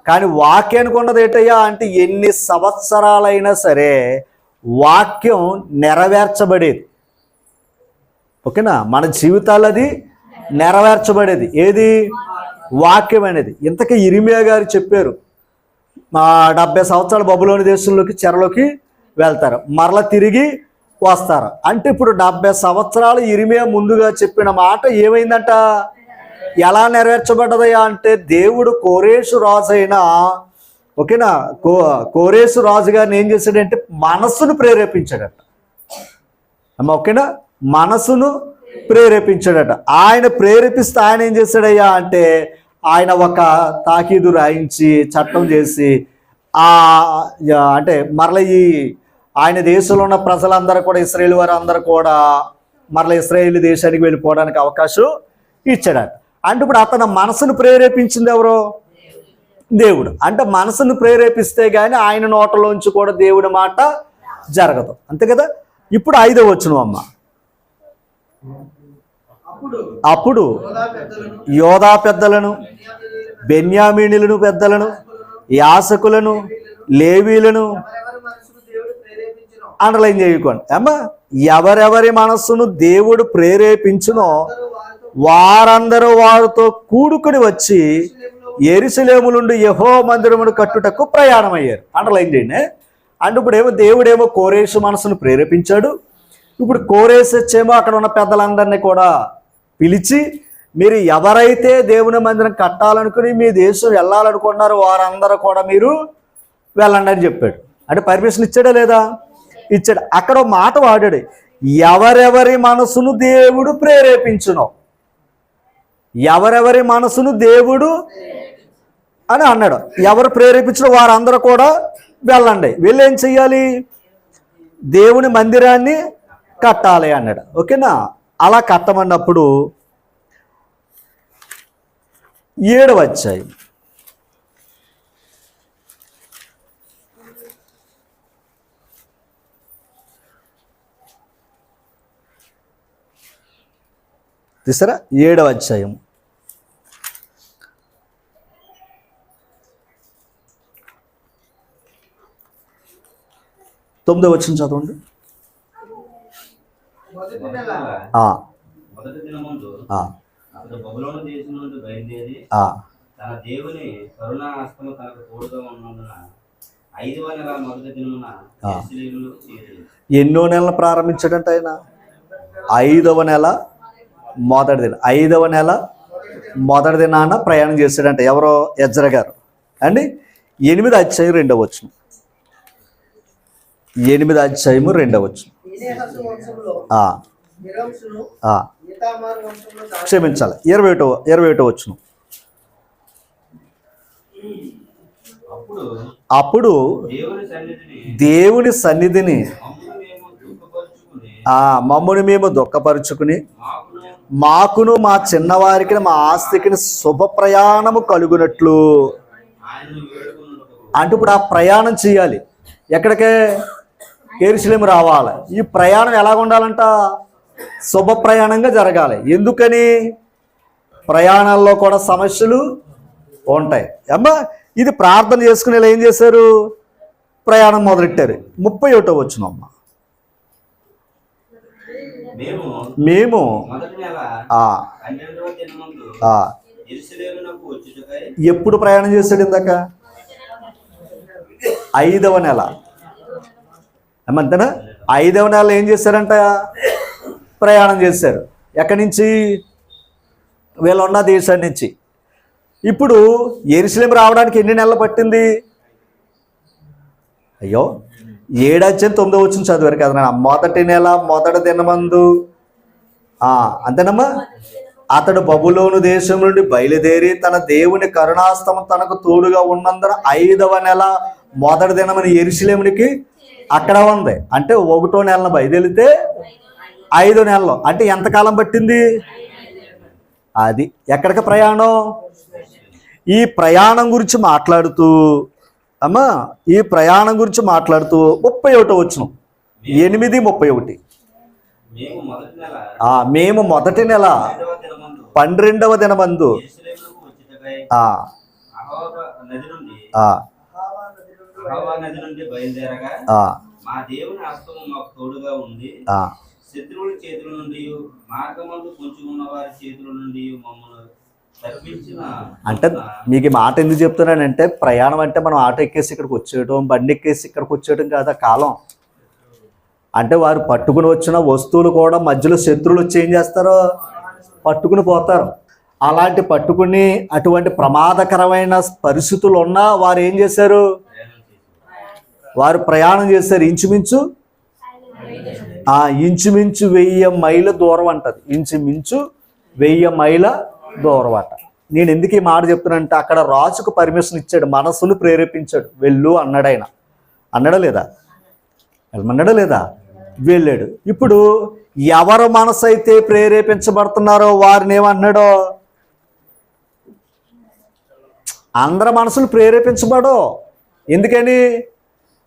కానీ వాక్యానికి ఉన్నది ఏంటయ్యా అంటే ఎన్ని సంవత్సరాలైనా సరే వాక్యం నెరవేర్చబడేది. ఓకేనా? మన జీవితాలు అది నెరవేర్చబడేది. ఏది? వాక్యం అనేది. ఇంతకీ ఇర్మియా గారు చెప్పారు 70 సంవత్సరాలు బబులోని దేశంలోకి చెరలోకి వెళ్తారు, మరలా తిరిగి వస్తారు. అంటే ఇప్పుడు 70 సంవత్సరాలు ఇర్మియా ముందుగా చెప్పిన మాట ఏమైందంట? ఎలా నెరవేర్చబడ్డదయ్యా అంటే దేవుడు కోరేషు రాజు అయినా ఓకేనా కోరేషు రాజు గారిని ఏం చేశాడంటే మనసును ప్రేరేపించాడట. అమ్మ ఓకేనా? మనసును ప్రేరేపించాడట. ఆయన ప్రేరేపిస్తే ఆయన ఏం చేశాడయ్యా అంటే ఆయన ఒక తాకీదు రాయించి చట్టం చేసి అంటే మరల ఆయన దేశంలో ఉన్న ప్రజలందరూ కూడా ఇశ్రాయేల్ వారు అందరూ కూడా మరల ఇశ్రాయేల్ దేశానికి వెళ్ళిపోవడానికి అవకాశం ఇచ్చాడట. అంటే ఇప్పుడు అతను మనసును ప్రేరేపించింది ఎవరు? దేవుడు. అంటే మనసును ప్రేరేపిస్తే గానీ ఆయన నోటలోంచి కూడా దేవుడి మాట జరగదు. అంతే కదా? ఇప్పుడు 5వ వచనం అమ్మ. అప్పుడు యోధా పెద్దలను, బెన్యామీనులను పెద్దలను, యాజకులను, లేవీలను అండర్లైన్ చేయకండి అమ్మా. ఎవరెవరి మనస్సును దేవుడు ప్రేరేపించునో వారందరూ వారితో కూడుకుని వచ్చి యెరూషలేము నుండి యెహోవా మందిరమును కట్టుటకు ప్రయాణమయ్యారు. అండర్లైన్ చేయండి. అంటే ఇప్పుడు దేవుడేమో కోరేషు మనసును ప్రేరేపించాడు. ఇప్పుడు కోరేషు వచ్చేమో అక్కడ ఉన్న పెద్దలందరినీ కూడా పిలిచి మీరు ఎవరైతే దేవుని మందిరం కట్టాలనుకుని మీ దేశం వెళ్ళాలనుకున్నారో వారందరూ కూడా మీరు వెళ్ళండి అని చెప్పాడు. అంటే పర్మిషన్ ఇచ్చాడా లేదా? ఇచ్చాడు. అక్కడ మాట వాడాడు, ఎవరెవరి మనసును దేవుడు ప్రేరేపించునో. ఎవరెవరి మనసును దేవుడు అని అన్నాడు. ఎవరు ప్రేరేపించిన వారందరూ కూడా వెళ్ళండి. వెళ్ళి ఏం చెయ్యాలి? దేవుని మందిరాన్ని కట్టాలి అన్నాడు. ఓకేనా? అలా కట్టమన్నప్పుడు 7వ అధ్యాయం. తీసారా? 7వ అధ్యాయం. 9వ వచనం చదవండి. మొదటి దినమందు అతడు బబులోను దేశం నుండి బయలుదేరి తన దేవుని కరుణా హస్తము తనకు తోడుగా ఉన్నందున 5వ నెల మొదటి దినమున యెరూషలేములో చేరి. ఎన్నో నెలలు ప్రారంభించాడంట ఆయన? 5వ నెల మొదటి దినం. 5వ నెల మొదటి దినాన ప్రయాణం చేశాడంట. ఎవరో యెజ్రా గారు అండి. 8వ అధ్యాయం 2వ వచనం. 8వ అధ్యాయము 2వ వచనం. ఫీనెహాసు వంశంలో ఆ, మిరంసును, ఆ, ఈతామారు వంశంలో క్షమించాలి 21వ వచనం. అప్పుడు అప్పుడు దేవుని సన్నిధిని మమ్మును మేము దుఃఖపరుచుకుని మాకును మాకును మా చిన్నవారికి మా ఆస్తికి శుభ ప్రయాణము కలుగునట్లు. ఆయనను వేడుకొనుటకు అంటే ఇప్పుడు ఆ ప్రయాణం చేయాలి. ఎక్కడికే? యెరూషలేము రావాలి. ఈ ప్రయాణం ఎలాగ ఉండాలంట? శుభ ప్రయాణంగా జరగాలి. ఎందుకని? ప్రయాణాల్లో కూడా సమస్యలు ఉంటాయి అమ్మా. ఇది ప్రార్థన చేసుకుని ఏం చేశారు? ప్రయాణం మొదలెట్టారు. 31వ వచనం అమ్మ. మేము మొదటి నెల ఆ 12వ దినమందు ఆ యెరూషలేమునకు వచ్చుటకై ఎప్పుడు ప్రయాణం చేశాడు? ఇందాక 5వ నెల ఏమంతేనా? 5వ నెల ఏం చేశారంట? ప్రయాణం చేశారు. ఎక్కడి నుంచి? వీళ్ళున్న దేశం నుంచి. ఇప్పుడు యెరూషలేము రావడానికి ఎన్ని నెలలు పట్టింది? అయ్యో 7వ అధ్యాయం 9వ వచనం చదివారు కదా. మొదటి నెల మొదటి దినమందు అంతేనమ్మా. అతడు బబులోను దేశం నుండి బయలుదేరి తన దేవుని కరుణాస్తమం తనకు తోడుగా ఉన్నందున 5వ నెల మొదటి దినమని యెరూషలేమునికి అక్కడ ఉంది. అంటే 1వ నెలను బయలుదేరితే 5 నెలలు. అంటే ఎంతకాలం పట్టింది? అది ఎక్కడికి ప్రయాణం? ఈ ప్రయాణం గురించి మాట్లాడుతూ అమ్మా, ఈ ప్రయాణం గురించి మాట్లాడుతూ 31వ వచనం 8:31. మేము మొదటి నెల మేము మొదటి నెల 12వ దినమందు యెరూషలేమునకు వచ్చుటకై ఆ అహోవా నది నుండి ఆ అహోవా నది నుండి బయలుదేరగా ఆ మా దేవుని హస్తము మాకు తోడుగా ఉంది. ఆ శత్రువుల చేతుల నుండి మార్గమందు పొంచి ఉన్న వారి చేతుల నుండి మమ్మల్ని తప్పించిన అంటే మీకు ఈ మాట ఎందుకు చెప్తున్నానంటే, ప్రయాణం అంటే మనం ఆటో ఎక్కేసి ఇక్కడికి వచ్చేయడం, బండి ఎక్కేసి ఇక్కడికి వచ్చేయడం కాదు ఆ కాలం. అంటే వారు పట్టుకుని వచ్చిన వస్తువులు కూడా మధ్యలో శత్రువులు వచ్చి ఏం చేస్తారో పట్టుకుని పోతారు. అలాంటి పట్టుకుని అటువంటి ప్రమాదకరమైన పరిస్థితులు ఉన్నా వారు ఏం చేశారు? వారు ప్రయాణం చేశారు. ఇంచుమించు 1000 మైళ్ళ దూరం అంటది. ఇంచుమించు 1000 మైళ్ళ దూరం అట. నేను ఎందుకు ఈ మాట చెప్తున్నానంటే, అక్కడ రాజుకు పర్మిషన్ ఇచ్చాడు, మనసును ప్రేరేపించాడు. వెళ్ళు అన్నాడు. ఆయన అన్నాడా లేదా? వెళ్ళమన్నాడా లేదా? వెళ్ళాడు. ఇప్పుడు ఎవరు మనసు అయితే ప్రేరేపించబడుతున్నారో వారిని ఏమన్నాడో? అందరి మనసులు ప్రేరేపించబడో. ఎందుకని?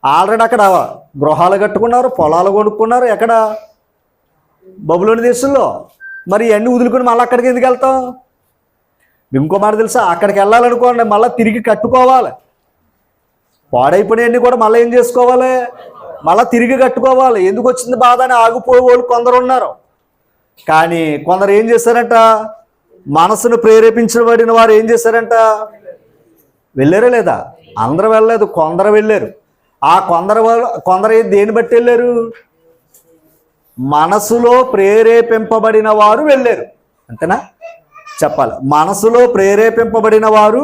ఆల్రెడీ అక్కడ గృహాలు కట్టుకున్నారు, పొలాలు కొనుక్కున్నారు. ఎక్కడ? బబులోని దేశంలో. మరి ఇవన్నీ వదులుకొని మళ్ళీ అక్కడికి ఎందుకు వెళ్తాం? ఇంకో మాట తెలుసా? అక్కడికి వెళ్ళాలనుకోండి మళ్ళీ తిరిగి కట్టుకోవాలి. పాడైపోయినవన్నీ కూడా మళ్ళీ ఏం చేసుకోవాలి? మళ్ళీ తిరిగి కట్టుకోవాలి. ఎందుకు వచ్చింది బాధ అని ఆగిపోయే వాళ్ళు కొందరు ఉన్నారు. కానీ కొందరు ఏం చేశారంట? మనసును ప్రేరేపించబడిన వారు ఏం చేశారంట? వెళ్ళారా లేదా? అందరూ వెళ్ళలేదు, కొందరు వెళ్ళారు. ఆ కొందరు దేన్ని బట్టి వెళ్ళారు? మనసులో ప్రేరేపింపబడిన వారు వెళ్ళారు. అంతేనా? చెప్పాలి. మనసులో ప్రేరేపింపబడిన వారు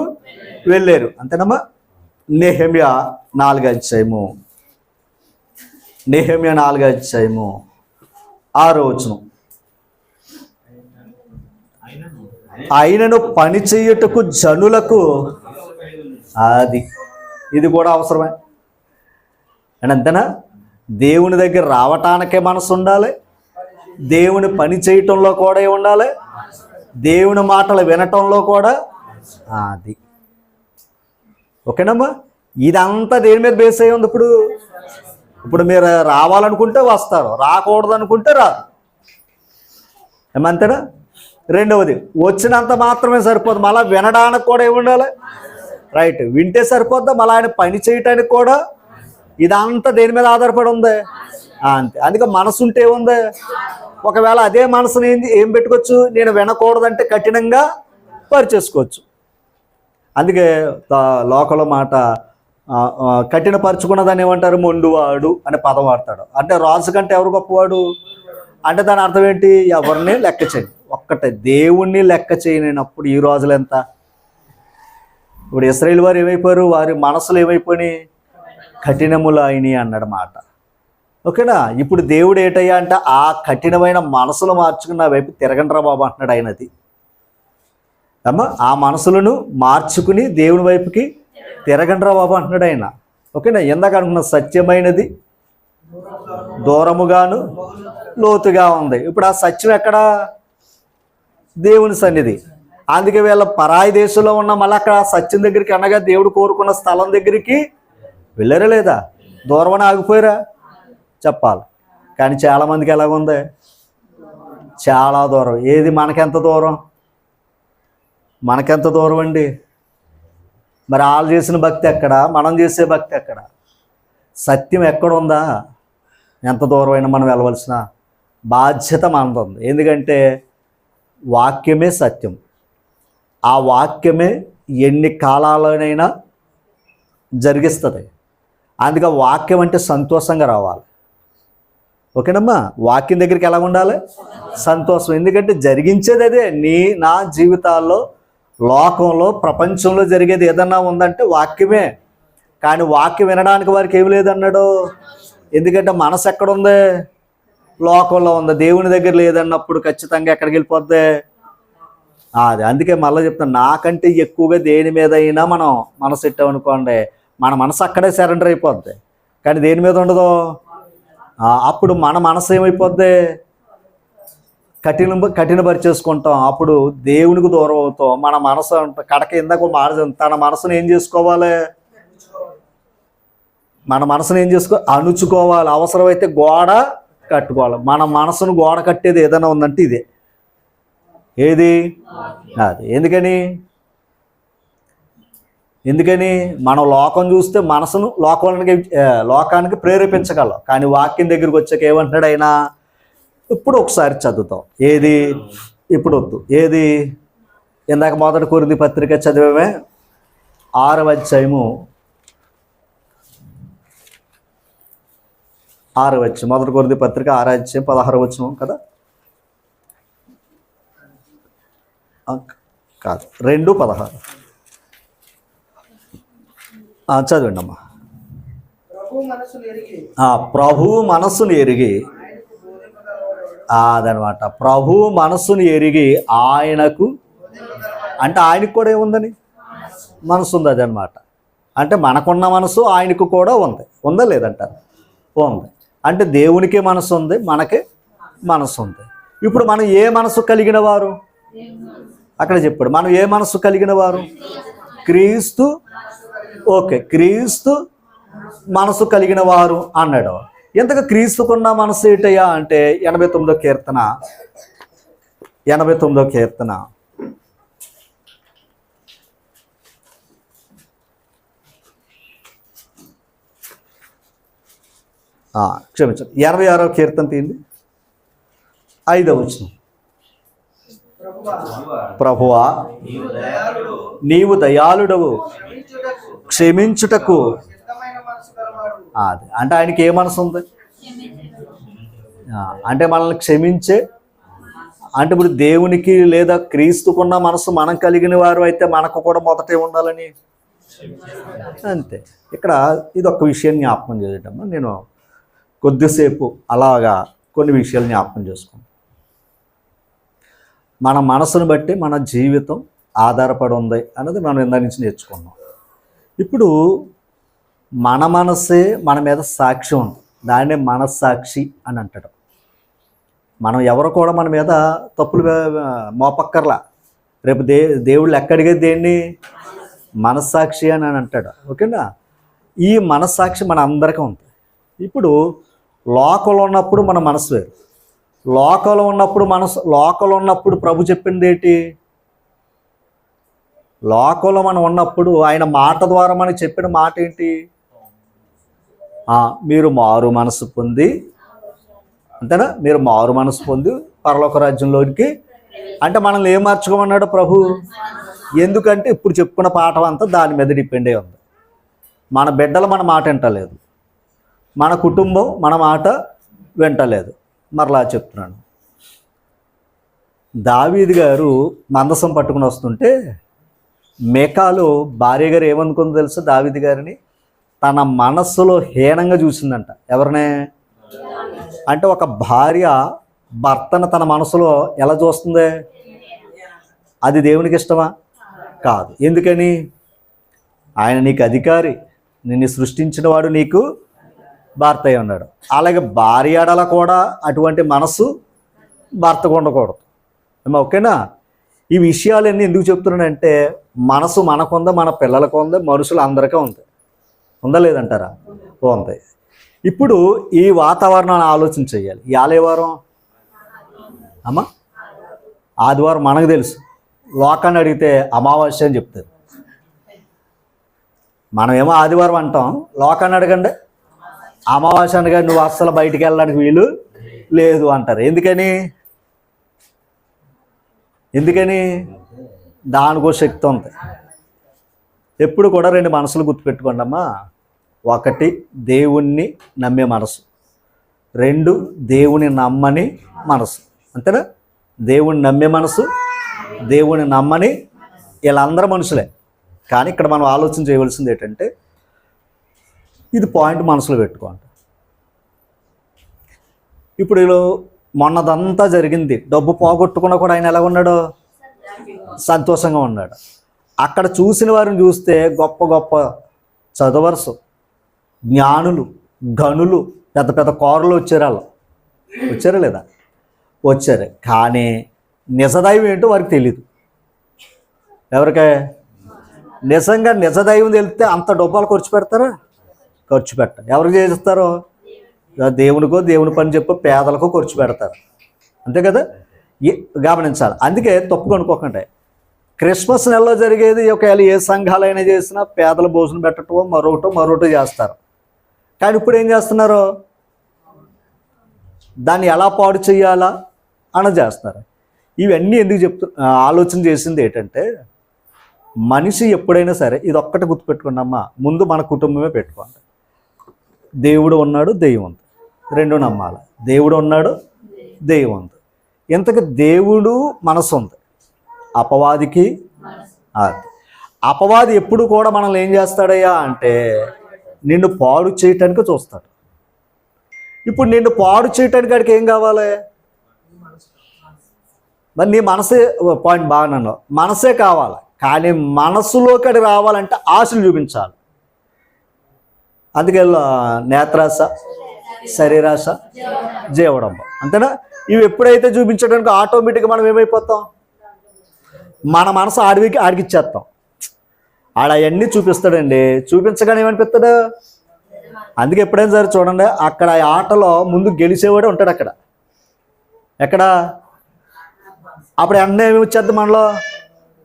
వెళ్ళారు. అంతేనమ్మా. నెహెమ్యా 4వ అధ్యాయము 6వ వచనం. ఆయనను పని చేయుటకు జనులకు అది ఇది కూడా అవసరమే అని. అంతేనా? దేవుని దగ్గర రావటానికే మనసు ఉండాలి, దేవుని పని చేయటంలో కూడా ఉండాలి, దేవుని మాటలు వినటంలో కూడా అది. ఓకేనమ్మా. ఇదంతా దేని మీద బేస్ అయ్యి ఉంది? ఇప్పుడు మీరు రావాలనుకుంటే వస్తారు, రాకూడదు అనుకుంటే రాదు. ఏమంతేనా? రెండవది, వచ్చినంత మాత్రమే సరిపోదు, మళ్ళీ వినడానికి కూడా ఏముండాలి? రైట్. వింటే సరిపోద్దా? మళ్ళీ ఆయన పని చేయటానికి కూడా. ఇదంతా దేని మీద ఆధారపడి ఉంది? అంతే. అందుకే మనసు ఉంటే ఏముంది? ఒకవేళ అదే మనసుని ఏం పెట్టుకోవచ్చు? నేను వినకూడదంటే కఠినంగా పరిచేసుకోవచ్చు. అందుకే లోకల మాట కఠినపరుచుకున్నదాన్ని ఏమంటారు? మొండువాడు అనే పదం వాడతాడు. అంటే రాజు కంటే ఎవరు గొప్పవాడు అంటే దాని అర్థం ఏంటి? ఎవరిని లెక్క చేయను. ఒక్కటే దేవుణ్ణి లెక్క చేయనప్పుడు ఈ రోజులు ఎంత? ఇప్పుడు ఇశ్రాయేలు వారు ఏమైపోయారు? వారి మనసులు ఏమైపోయినాయి? కఠినములు అయినాయి అన్నాడు మాట. ఓకేనా. ఇప్పుడు దేవుడు ఏటయ్యా అంటే ఆ కఠినమైన మనసులు మార్చుకుని నా వైపు తిరగండిరా బాబు అంటున్నాడు ఆయనది. అమ్మా ఆ మనసులను మార్చుకుని దేవుని వైపుకి తిరగండిరా బాబు అంటున్నాడు ఆయన. ఓకేనా. ఎందాక అనుకున్న సత్యమైనది దూరముగాను లోతుగా ఉంది. ఇప్పుడు ఆ సత్యం ఎక్కడ? దేవుని సన్నిధి. అందుకే వీళ్ళ పరాయి దేశంలో ఉన్న మళ్ళీ అక్కడ సత్యం దగ్గరికి అనగా దేవుడు కోరుకున్న స్థలం దగ్గరికి వెళ్ళారా లేదా? దూరమని ఆగిపోయారా? చెప్పాలి. కానీ చాలామందికి ఎలాగుంది? చాలా దూరం. ఏది మనకెంత దూరం? మనకెంత దూరం అండి? మరి వాళ్ళు చేసిన భక్తి ఎక్కడ? మనం చేసే భక్తి ఎక్కడ? సత్యం ఎక్కడుందా? ఎంత దూరమైనా మనం వెళ్ళవలసిన బాధ్యత మనది ఉంది. ఎందుకంటే వాక్యమే సత్యం. ఆ వాక్యమే ఎన్ని కాలాలనైనా జరిగిస్తుంది. అందుకే వాక్యం అంటే సంతోషంగా రావాలి. ఓకేనమ్మా. వాక్యం దగ్గరికి ఎలా ఉండాలి? సంతోషం. ఎందుకంటే జరిగించేది అదే. నా జీవితాల్లో, లోకంలో, ప్రపంచంలో జరిగేది ఏదన్నా ఉందంటే వాక్యమే. కానీ వాక్యం వినడానికి వారికి ఏమి లేదన్నాడు. ఎందుకంటే మనసు ఎక్కడుంది? లోకంలో ఉంది. దేవుని దగ్గర లేదన్నప్పుడు ఖచ్చితంగా ఎక్కడికి వెళ్ళిపోద్ది? అది. అందుకే మళ్ళీ చెప్తాను, నాకంటే ఎక్కువగా దేని మీద అయినా మనం మనసు పెట్టామనుకోండి, మన మనసు అక్కడే సరెండర్ అయిపోద్ది. కానీ దేని మీద ఉండదు. అప్పుడు మన మనసు ఏమైపోద్ది? కఠినపరిచేసుకుంటాం. అప్పుడు దేవునికి దూరం అవుతాం. మన మనసు కడక ఇందాక తన మనసును ఏం చేసుకోవాలి? మన మనసును ఏం అణుచుకోవాలి. అవసరమైతే గోడ కట్టుకోవాలి. మన మనసును గోడ కట్టేది ఏదైనా ఉందంటే ఇదే. ఏది? అది. ఎందుకని మనం లోకం చూస్తే మనసును లోకానికి ప్రేరేపించగలం. కానీ వాక్యం దగ్గరికి వచ్చాక ఏమంటున్నాడు ఆయన? ఇప్పుడు ఒకసారి చదువుతాం. ఏది? ఇప్పుడు వద్దు. ఏది? ఇందాక మొదటి కొరింథీ పత్రిక చదివామే, 6వ అధ్యాయము 6వ వచనం. మొదటి కొరింథీ పత్రిక 6వ అధ్యాయం 16వ వచనం కదా? కాదు, 2:16. చదవండి అమ్మా. ప్రభు మనస్సును ఎరిగి అదనమాట. ప్రభు మనస్సును ఎరిగి ఆయనకు, అంటే ఆయనకు కూడా ఏముందని మనసు ఉంది. అదనమాట. అంటే మనకున్న మనసు ఆయనకు కూడా ఉంది. ఉందా లేదంటారు? ఉంది. అంటే దేవునికే మనసు ఉంది, మనకే మనసు ఉంది. ఇప్పుడు మనం ఏ మనసు కలిగిన వారు? అక్కడ చెప్పాడు, మనం ఏ మనసు కలిగిన వారు? క్రీస్తు. ఓకే, క్రీస్తు మనసు కలిగిన వారు అన్నాడు. ఎంతగా క్రీస్తుకున్న మనసు ఏంటయ్యా అంటే 89వ కీర్తన క్షమించండి, 86వ కీర్తన తీయండి, 5వ వచనం. ప్రభువా నీవు దయాళుడవు, క్షమించుటకు. అది అంటే ఆయనకి ఏ మనసు ఉంది? అంటే మనల్ని క్షమించే, అంటే ఇప్పుడు దేవునికి లేదా క్రీస్తుకున్న మనసు మనం కలిగిన వారు అయితే మనకు కూడా మొదటే ఉండాలని అంతే. ఇక్కడ ఇది ఒక విషయాన్ని జ్ఞాపకం చేయటమ్మా. నేను కొద్దిసేపు అలాగా కొన్ని విషయాలు జ్ఞాపకం చేసుకున్నాను. మన మనసును బట్టి మన జీవితం ఆధారపడి ఉంది అన్నది మనం ఇందా నుంచి నేర్చుకున్నాం. ఇప్పుడు మన మనసే మన మీద సాక్ష్యం ఉంది. దాన్నే మనస్సాక్షి అని అంటాడు. మనం ఎవరు కూడా మన మీద తప్పులు మోపక్కర్లా. రేపు దేవుళ్ళు ఎక్కడిగేది దేన్ని? మనస్సాక్షి అని అంటాడు. ఓకేనా. ఈ మనస్సాక్షి మన అందరికీ ఉంది. ఇప్పుడు లోకంలో ఉన్నప్పుడు మన మనసు వేరు. లోకంలో ఉన్నప్పుడు ప్రభు చెప్పింది ఏంటి? లోకంలో మనం ఉన్నప్పుడు ఆయన మాట ద్వారా మనకి చెప్పిన మాట ఏంటి? మీరు మారు మనసు పొంది, అంతేనా? మీరు మారు మనసు పొంది పరలోక రాజ్యంలోనికి, అంటే మనల్ని ఏం మార్చుకోమన్నాడు ప్రభు? ఎందుకంటే ఇప్పుడు చెప్పుకున్న పాఠం అంతా దాని మీద డిపెండ్ అయి ఉంది. మన బిడ్డలు మన మాట వింటలేదు, మన కుటుంబం మన మాట వింటలేదు. మరలా చెప్తున్నాను, దావీదు గారు మందసం పట్టుకుని వస్తుంటే మేకాలు భార్య గారు ఏమనుకుందో తెలుసు? దావీదు గారిని తన మనస్సులో హీనంగా చూసిందంట. ఎవరినే? అంటే ఒక భార్య భర్తను తన మనసులో ఎలా చూస్తుంది? అది దేవునికి ఇష్టమా? కాదు. ఎందుకని? ఆయన నీకు అధికారి, నిన్ను సృష్టించిన వాడు నీకు భర్త అయి ఉన్నాడు. అలాగే భార్య ఎడల కూడా అటువంటి మనసు భర్తకు ఉండకూడదు. ఏమో ఓకేనా? ఈ విషయాలన్నీ ఎందుకు చెప్తున్నానంటే మనసు మనకుందా, మన పిల్లలకు ఉంది, మనుషులు అందరికీ ఉంది. ఉందా లేదంటారా? ఉంది. ఇప్పుడు ఈ వాతావరణాన్ని ఆలోచన చేయాలి. ఇవాళ ఏ వారం అమ్మా? ఆదివారం మనకు తెలుసు. లోకాన్ని అడిగితే అమావాస్య అని చెప్తారు. మనమేమో ఆదివారం అంటాం, లోకాన్ని అడగండి అమావాస్య అనగా నువ్వు అస్సలు బయటికి వెళ్ళడానికి వీలు లేదు అంటారు. ఎందుకని దానికో శక్తి ఉంది. ఎప్పుడు కూడా 2 మనసులు గుర్తుపెట్టుకోండి అమ్మా. 1 దేవుణ్ణి నమ్మే మనసు, 2 దేవుని నమ్మని మనసు. అంతేనా? దేవుని నమ్మే మనసు, దేవుని నమ్మని, వీళ్ళందరూ మనుషులే. కానీ ఇక్కడ మనం ఆలోచన చేయవలసింది ఏంటంటే ఇది పాయింట్ మనసులో పెట్టుకోండి. ఇప్పుడు మొన్నదంతా జరిగింది, డబ్బు పోగొట్టుకున్నా కూడా ఆయన ఎలా ఉన్నాడు? సంతోషంగా ఉన్నాడు. అక్కడ చూసిన వారిని చూస్తే గొప్ప గొప్ప చదువర్సు, జ్ఞానులు, గనులు, పెద్ద పెద్ద కోరలు వచ్చారా లేదా? వచ్చారు. కానీ నిజదైవం ఏంటో వారికి తెలియదు. ఎవరికే నిజంగా నిజదైవం తెలిస్తే అంత డబ్బాలు ఖర్చు పెడతారా? ఖర్చు పెట్టరు. ఎవరికి చేస్తారో? దేవునికో, దేవుని పని చెప్పో పేదలకో ఖర్చు పెడతారు. అంతే కదా? గమనించాలి. అందుకే తప్పు కొనుక్కోకండి. క్రిస్మస్ నెలలో జరిగేది ఒకవేళ ఏ సంఘాలైనా చేసినా పేదల భోజనం పెట్టటమో మరొకటో చేస్తారు. కానీ ఇప్పుడు ఏం చేస్తున్నారు? దాన్ని ఎలా పాడు చేయాలా అని చేస్తున్నారు. ఇవన్నీ ఎందుకు ఆలోచన చేసింది ఏంటంటే మనిషి ఎప్పుడైనా సరే ఇది ఒక్కటి గుర్తుపెట్టుకోండి అమ్మా. ముందు మన కుటుంబమే పెట్టుకోండి. దేవుడు ఉన్నాడు, దెయ్యం ఉంది, 2 నమ్మాలి. దేవుడు ఉన్నాడు, దెయ్యం ఉంది. ఇంతకు దేవుడు మనసు ఉంది, అపవాదికి అది. అపవాది ఎప్పుడు కూడా మనల్ని ఏం చేస్తాడయ్యా అంటే నిన్ను పాడు చేయటానికి చూస్తాడు. ఇప్పుడు నిన్ను పాడు చేయటానికి వాడికి ఏం కావాలి? మరి నీ మనసే పాయింట్ బాగా మనసే కావాలి. కానీ మనసులోకి అది రావాలంటే ఆశలు చూపించాలి. అందుకే నేత్రాశ, శరీరాశ, జీవడంబం. అంతేనా? ఇవి ఎప్పుడైతే చూపించడానికి ఆటోమేటిక్గా మనం ఏమైపోతాం? మన మనసు ఆడికిచ్చేస్తాం. అవన్నీ చూపిస్తాడండి. చూపించగానే ఏమనిపిస్తాడు? అందుకే ఎప్పుడైనా సరే చూడండి, అక్కడ ఆటలో ముందు గెలిచేవాడే ఉంటాడు. ఎక్కడ అప్పుడు అన్నీ ఏమి వచ్చేద్ది మనలో?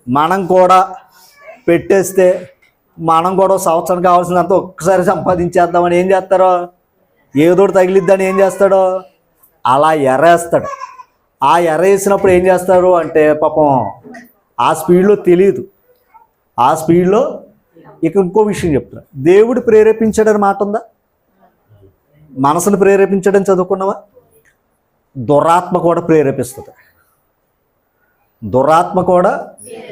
మనం కూడా పెట్టేస్తే మనం కూడా సంవత్సరం కావాల్సినంత ఒక్కసారి సంపాదించేద్దామని ఏం చేస్తారో, ఏదోటి తగిలిద్దని ఏం చేస్తాడో అలా ఎర్రేస్తాడు. ఆ ఎర్రేసినప్పుడు ఏం చేస్తారు అంటే పాపం ఆ స్పీడ్లో తెలియదు. ఆ స్పీడ్లో ఇక ఇంకో విషయం చెప్తున్నా, దేవుడు ప్రేరేపించాడని మాట ఉందా? మనసును ప్రేరేపించడం చదువుకున్నావా? దురాత్మ కూడా ప్రేరేపిస్తుంది. దురాత్మ కూడా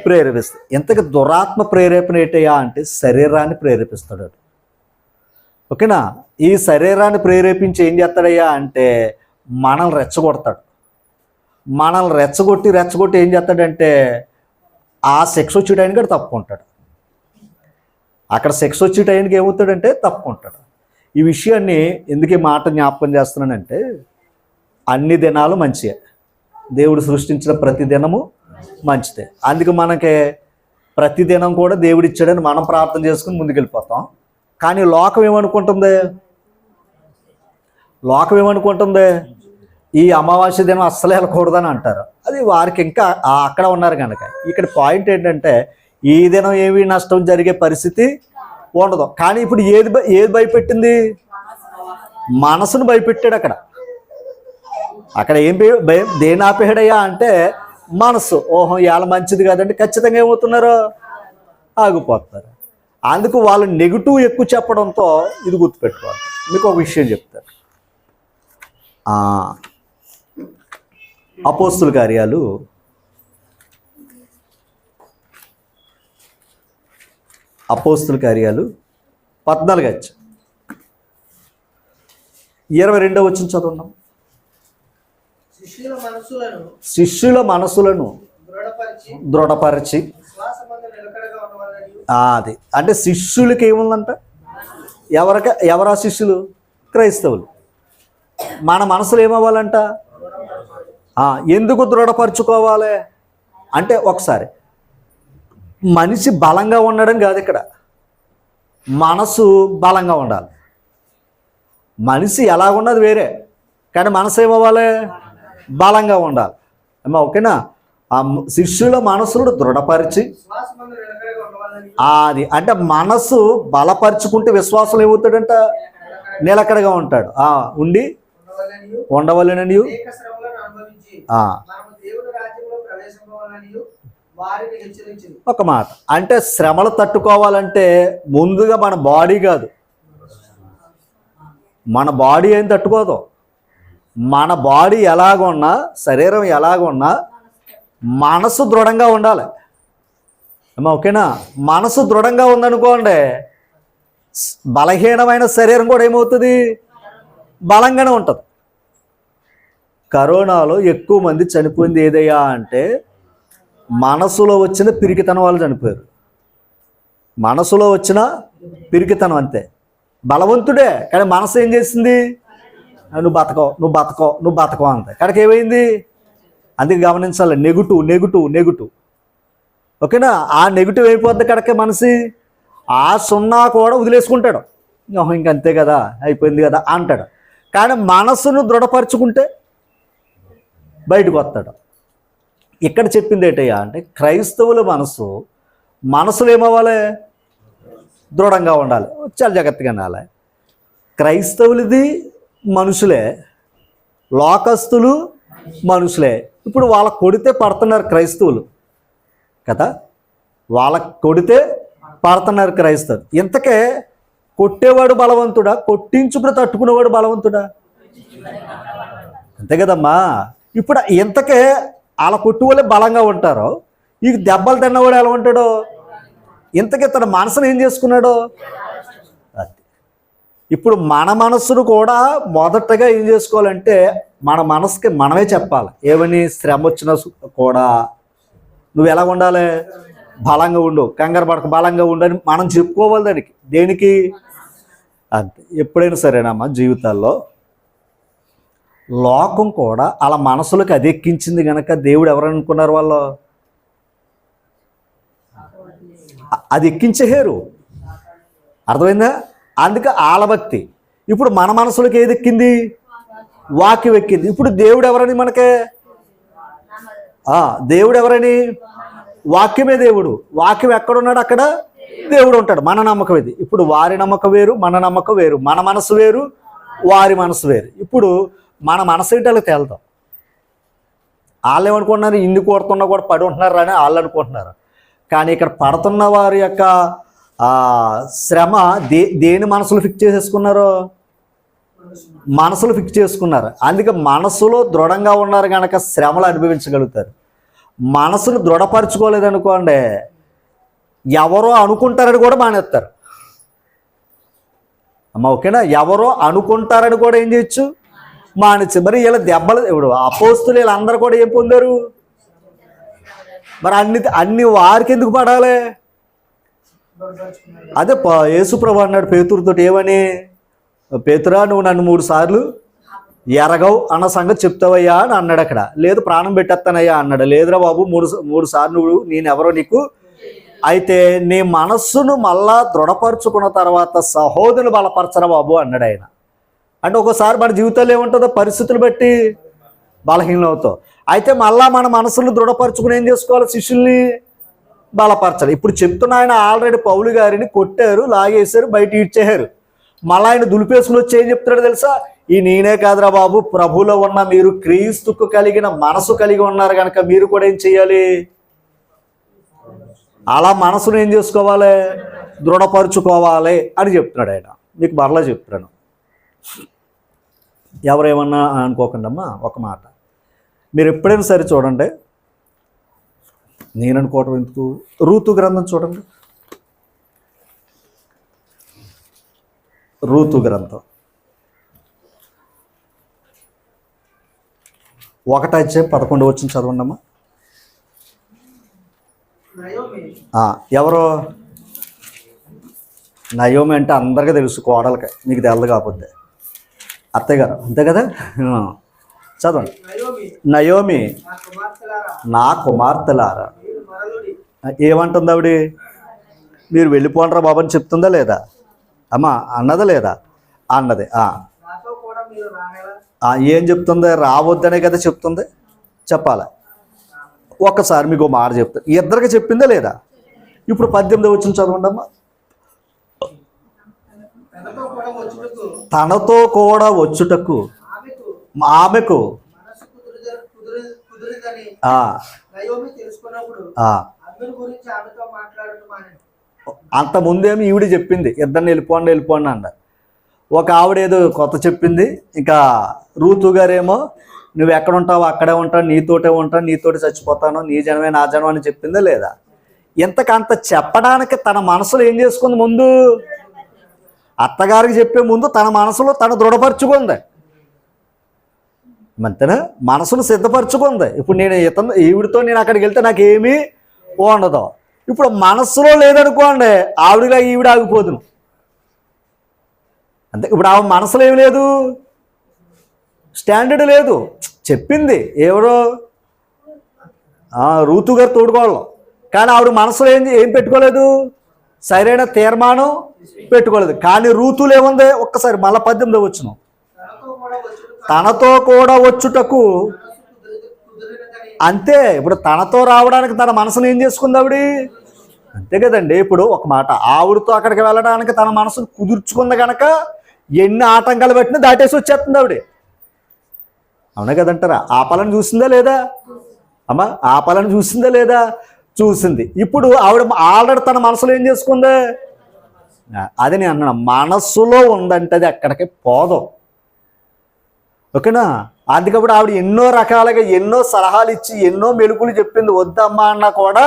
ప్రేరేపిస్తుంది. ఎంతగా దురాత్మ ప్రేరేపణ ఏంటయ్యా అంటే శరీరాన్ని ప్రేరేపిస్తాడు. ఓకేనా? ఈ శరీరాన్ని ప్రేరేపించి ఏం చేస్తాడయ్యా అంటే మనల్ని రెచ్చగొడతాడు. మనల్ని రెచ్చగొట్టి ఏం చేస్తాడంటే ఆ సెక్స్ వచ్చే టైంకి కూడా తప్పుకుంటాడు. అక్కడ సెక్స్ వచ్చే టైంకి ఏమవుతాడంటే తప్పుకుంటాడు. ఈ విషయాన్ని ఎందుకు ఈ మాట జ్ఞాపకం చేస్తున్నానంటే అన్ని దినాలు మంచియే, దేవుడు సృష్టించిన ప్రతి దినము మంచిదే. అందుకే మనకి ప్రతిదినం కూడా దేవుడు ఇచ్చాడని మనం ప్రార్థన చేసుకుని ముందుకెళ్ళిపోతాం. కానీ లోకం ఏమనుకుంటుంది? ఈ అమావాస్య దినం అస్సలు వెళ్ళకూడదని అంటారు. అది వారికి ఇంకా అక్కడ ఉన్నారు కనుక. ఇక్కడ పాయింట్ ఏంటంటే ఈ దినం ఏమి నష్టం జరిగే పరిస్థితి ఉండదు. కానీ ఇప్పుడు ఏది భయపెట్టింది? మనసును భయపెట్టాడు. అక్కడ ఏం దేని ఆపేయడయ్యా అంటే మనసు. ఓహో ఇవాళ మంచిది కాదంటే ఖచ్చితంగా ఏమవుతున్నారు? ఆగిపోతున్నారు. అందుకు వాళ్ళు నెగిటివ్ ఎక్కువ చెప్పడంతో ఇది గుర్తుపెట్టుకోవాలి. మీకు ఒక విషయం చెప్తారు. అపోస్తుల కార్యాలు 14 22వ వచనం చదువున్నాం. శిష్యుల మనసులను శిష్యుల మనసులను దృఢపరిచి విశ్వాసమందు నిలకడగా ఉండవాలని అది అంటే శిష్యులకి ఏముందంట? ఎవరా శిష్యులు? క్రైస్తవులు. మన మనసులు ఏమవ్వాలంట? ఎందుకు దృఢపరచుకోవాలి అంటే, ఒకసారి మనిషి బలంగా ఉండడం కాదు ఇక్కడ, మనసు బలంగా ఉండాలి. మనిషి ఎలాగున్నది వేరే, కానీ మనసు ఏమవ్వాలి? బలంగా ఉండాలి. అమ్మా ఓకేనా? ఆ శిష్యుల మనసును దృఢపరిచి విశ్వాసమందు నిలకడగా ఉండవాలని అది అంటే మనసు బలపరుచుకుంటే విశ్వాసం ఏమవుతాడంట? నిలకడగా ఉంటాడు. ఉండి ఉండవలెనని అనేక శ్రమలను అనుభవించి మనము దేవుని రాజ్యంలో ప్రవేశింపవాలని వారిని హెచ్చరించింది. ఒక మాట అంటే శ్రమలు తట్టుకోవాలంటే ముందుగా మన బాడీ కాదు, మన బాడీ ఏం తట్టుకోదు. మన బాడీ ఎలాగున్నా, శరీరం ఎలాగున్నా మనసు దృఢంగా ఉండాలి. అమ్మా ఓకేనా? మనసు దృఢంగా ఉందనుకోండి, బలహీనమైన శరీరం కూడా ఏమవుతుంది? బలంగానే ఉంటుంది. కరోనాలో ఎక్కువ మంది చనిపోయింది ఏదయ్యా అంటే, మనసులో వచ్చిన పిరికితనం వాళ్ళు చనిపోయారు. మనసులో వచ్చిన పిరికితనం అంతే. బలవంతుడే, కానీ మనసు ఏం చేసింది? నువ్వు బతకో అంతే. కనుక ఏమైంది? అందుకే గమనించాలి, నెగిటివ్. ఓకేనా? ఆ నెగిటివ్ అయిపోద్ది కనుక మనిషి ఆ సున్నా కూడా వదిలేసుకుంటాడు. ఇంకంతే కదా, అయిపోయింది కదా అంటాడు. కానీ మనసును దృఢపరుచుకుంటే బయటకు వస్తాడు. ఇక్కడ చెప్పింది ఏంటయ్యా అంటే, క్రైస్తవుల మనసులు ఏమవ్వాలి? దృఢంగా ఉండాలి. చాలా జాగ్రత్తగా ఉండాలి. క్రైస్తవులది మనుషులే, లోకస్తులు మనుషులే. ఇప్పుడు వాళ్ళ కొడితే పడుతున్నారు క్రైస్తవులు కదా, వాళ్ళకు కొడితే పడుతున్నారు క్రైస్తవులు. ఇంతకే కొట్టేవాడు బలవంతుడా, కొట్టించుకుని తట్టుకునేవాడు బలవంతుడా? అంతే కదమ్మా. ఇప్పుడు ఇంతకే వాళ్ళ కొట్టు వాళ్ళే బలంగా ఉంటారో, ఈ దెబ్బలు తిన్నవాడు ఎలా ఉంటాడో? ఇంతకీ తన మనసును ఏం చేసుకున్నాడో? ఇప్పుడు మన మనస్సును కూడా మొదటగా ఏం చేసుకోవాలంటే, మన మనసుకి మనమే చెప్పాలి. ఏమని? శ్రమ వచ్చినా కూడా నువ్వు ఎలా ఉండాలి? బలంగా ఉండు, కంగారు పడక బలంగా ఉండని మనం చెప్పుకోవాలి దానికి. దేనికి? అంతే. ఎప్పుడైనా సరేనమ్మా జీవితాల్లో లోకం కూడా అలా మనసులకు అది ఎక్కించింది కనుక దేవుడు ఎవరనుకున్నారు వాళ్ళు? అది ఎక్కించేశారు. అర్థమైందా? అందుకే ఆలభక్తి. ఇప్పుడు మన మనసులకు ఏది ఎక్కింది? వాక్యం ఎక్కింది. ఇప్పుడు దేవుడు ఎవరని మనకే? దేవుడు ఎవరని? వాక్యమే దేవుడు. వాక్యం ఎక్కడున్నాడు అక్కడ దేవుడు ఉంటాడు. మన నమ్మకం ఇది. ఇప్పుడు వారి నమ్మకం వేరు, మన నమ్మకం వేరు. మన మనసు వేరు, వారి మనసు వేరు. ఇప్పుడు మన మనసు ఏంటో తేలుతాం. వాళ్ళు ఏమనుకుంటున్నారు? ఇన్ని కొడుతున్నా కూడా పడి ఉంటున్నారు అని వాళ్ళు అనుకుంటున్నారు. కానీ ఇక్కడ పడుతున్న వారి యొక్క శ్రమ దేని మనసులో ఫిక్స్ చేసేసుకున్నారు? మనసులో ఫిక్స్ చేసుకున్నారు. అందుకే మనసులో దృఢంగా ఉన్నారు కనుక శ్రమలు అనుభవించగలుగుతారు. మనసును దృఢపరచుకోలేదనుకోండి, ఎవరో అనుకుంటారని కూడా మానేస్తారు. అమ్మ ఓకేనా? ఎవరో అనుకుంటారని కూడా ఏం చేయొచ్చు? మానేచ్చు. మరి ఇలా దెబ్బలు ఇప్పుడు అపోస్తులు వీళ్ళందరూ కూడా ఏం పొందారు? మరి అన్ని వారికి ఎందుకు పడాలి? అదే యేసుప్రభు అన్నాడు పేతురుతో ఏమని? పేతురా, నువ్వు నన్ను 3 సార్లు ఎరగవు అన్న సంగతి చెప్తావయ్యా అని అన్నాడు. అక్కడ లేదు, ప్రాణం పెట్టేస్తానయ్యా అన్నాడు. లేదురా బాబు, 3 సార్లు నువ్వు నేనెవరో నీకు. అయితే నీ మనస్సును మళ్ళా దృఢపరుచుకున్న తర్వాత సహోదరులు బలపరచరా బాబు అన్నాడు ఆయన. అంటే ఒక్కోసారి మన జీవితాల్లో ఏముంటుందో పరిస్థితులు బట్టి బలహీనం అవుతావు. అయితే మళ్ళా మన మనసును దృఢపరచుకుని ఏం చేసుకోవాలి? శిష్యుల్ని బలపరచాలి. ఇప్పుడు చెప్తున్న ఆయన ఆల్రెడీ పౌలు గారిని కొట్టారు, లాగేశారు, బయట ఈడ్చేశారు. మళ్ళీ ఆయన దులిపేసుకుని వచ్చి ఏం చెప్తున్నాడు తెలుసా? ఈ నేనే కాదురా బాబు, ప్రభులో ఉన్న మీరు క్రీస్తుకు కలిగిన మనసు కలిగి ఉన్నారు కనుక మీరు కూడా ఏం చేయాలి? అలా మనసును ఏం చేసుకోవాలి? దృఢపరుచుకోవాలి అని చెప్తున్నాడు ఆయన. మీకు మరలా చెప్తున్నాను, ఎవరేమన్నా అనుకోకుండా అమ్మా. ఒక మాట మీరు ఎప్పుడైనా సరే చూడండి, నేను అనుకోవటం ఎందుకు, రూతు గ్రంథం చూడండి. రూతు గ్రంథం 1:11 చదవండి అమ్మా. నయోమి ఎవరు నయోమి అంటే అందరికీ తెలుసు, కోడలకి, మీకు తెలదు కాకపోతే అత్తయ్య గారు, అంతే కదా. చదవండి. నయోమి నా కుమార్తెలారా నా కుమార్తెలారా. మీరు మరలుడి. ఏమంటుంది ఆవిడ? మీరు వెళ్ళిపోండ్రా బాబు అని చెప్తుందా లేదా అమ్మా? అన్నదా లేదా? అన్నది. నాతో కూడా మీరు రానేలా. ఏం చెప్తుంది? రావద్దనే కదా చెప్తుంది, చెప్పాలి. ఒక్కసారి మీకు మాట చెప్తా, ఇద్దరికి చెప్పిందా లేదా? ఇప్పుడు 18 చదవండి అమ్మా. తనతో కూడా వచ్చుటకు తనతో కూడా వచ్చుటకు ఆమెకు మనసు కుదిరిందని ఆ నయోమి తెలుసుకున్నప్పుడు ఆ అతని గురించి ఆమెతో మాట్లాడటం మానేను. అంత ముందేమి ఈవిడ చెప్పింది, ఇద్దరిని వెళ్ళిపోండి అన్నారు. ఒక ఆవిడ ఏదో కొత్త చెప్పింది, ఇంకా రూతు గారేమో నువ్వు ఎక్కడ ఉంటావు అక్కడే ఉంటాను, నీతోటే ఉంటాను, నీతోటి చచ్చిపోతాను, నీ జనమే నా జనం అని చెప్పిందా లేదా? ఇంతకంత చెప్పడానికి తన మనసులో ఏం చేసుకుంది? ముందు అత్తగారికి చెప్పే ముందు తన మనసులో తను దృఢపరుచుకుంది, అంతేనా? మనసును సిద్ధపరచుకుంది. ఇప్పుడు నేను ఈవిడితో నేను అక్కడికి వెళ్తే నాకు ఏమీ ఉండదు. ఇప్పుడు మనసులో లేదనుకోండి, ఆవిడగా ఈవిడ ఆగిపోదును, అంతే. ఇప్పుడు ఆవిడ మనసులో ఏమి లేదు, స్టాండర్డ్ లేదు. చెప్పింది ఎవరో రూతు గారు తోడుకోవాలి, కానీ ఆవిడ మనసులో ఏం పెట్టుకోలేదు, సరైన తీర్మానం పెట్టుకోలేదు. కానీ రూతులు ఏముంది? ఒక్కసారి మళ్ళీ 18 వచ్చును. తనతో కూడా వచ్చుటకు అంతే. ఇప్పుడు తనతో రావడానికి తన మనసును ఏం చేసుకుంది ఆవిడ? అంతే కదండి. ఇప్పుడు ఒక మాట, ఆవిడతో అక్కడికి వెళ్ళడానికి తన మనసును కుదుర్చుకుంది కనుక ఎన్ని ఆటంకాలు పెట్టినా దాటేసి వచ్చేస్తుంది ఆవిడ. అవునా కదంటారా? ఆపాలని చూసిందా లేదా అమ్మా? ఆపాలని చూసిందా లేదా? చూసింది. ఇప్పుడు ఆవిడ ఆల్రెడీ తన మనసులో ఏం చేసుకుంది? అది నేను అన్నాను, మనస్సులో ఉందంటే అది అక్కడికి పోదు, ఓకేనా? అందుకప్పుడు ఆవిడ ఎన్నో రకాలుగా ఎన్నో సలహాలు ఇచ్చి ఎన్నో మెలుకులు చెప్పింది, వద్దమ్మా అన్నా కూడా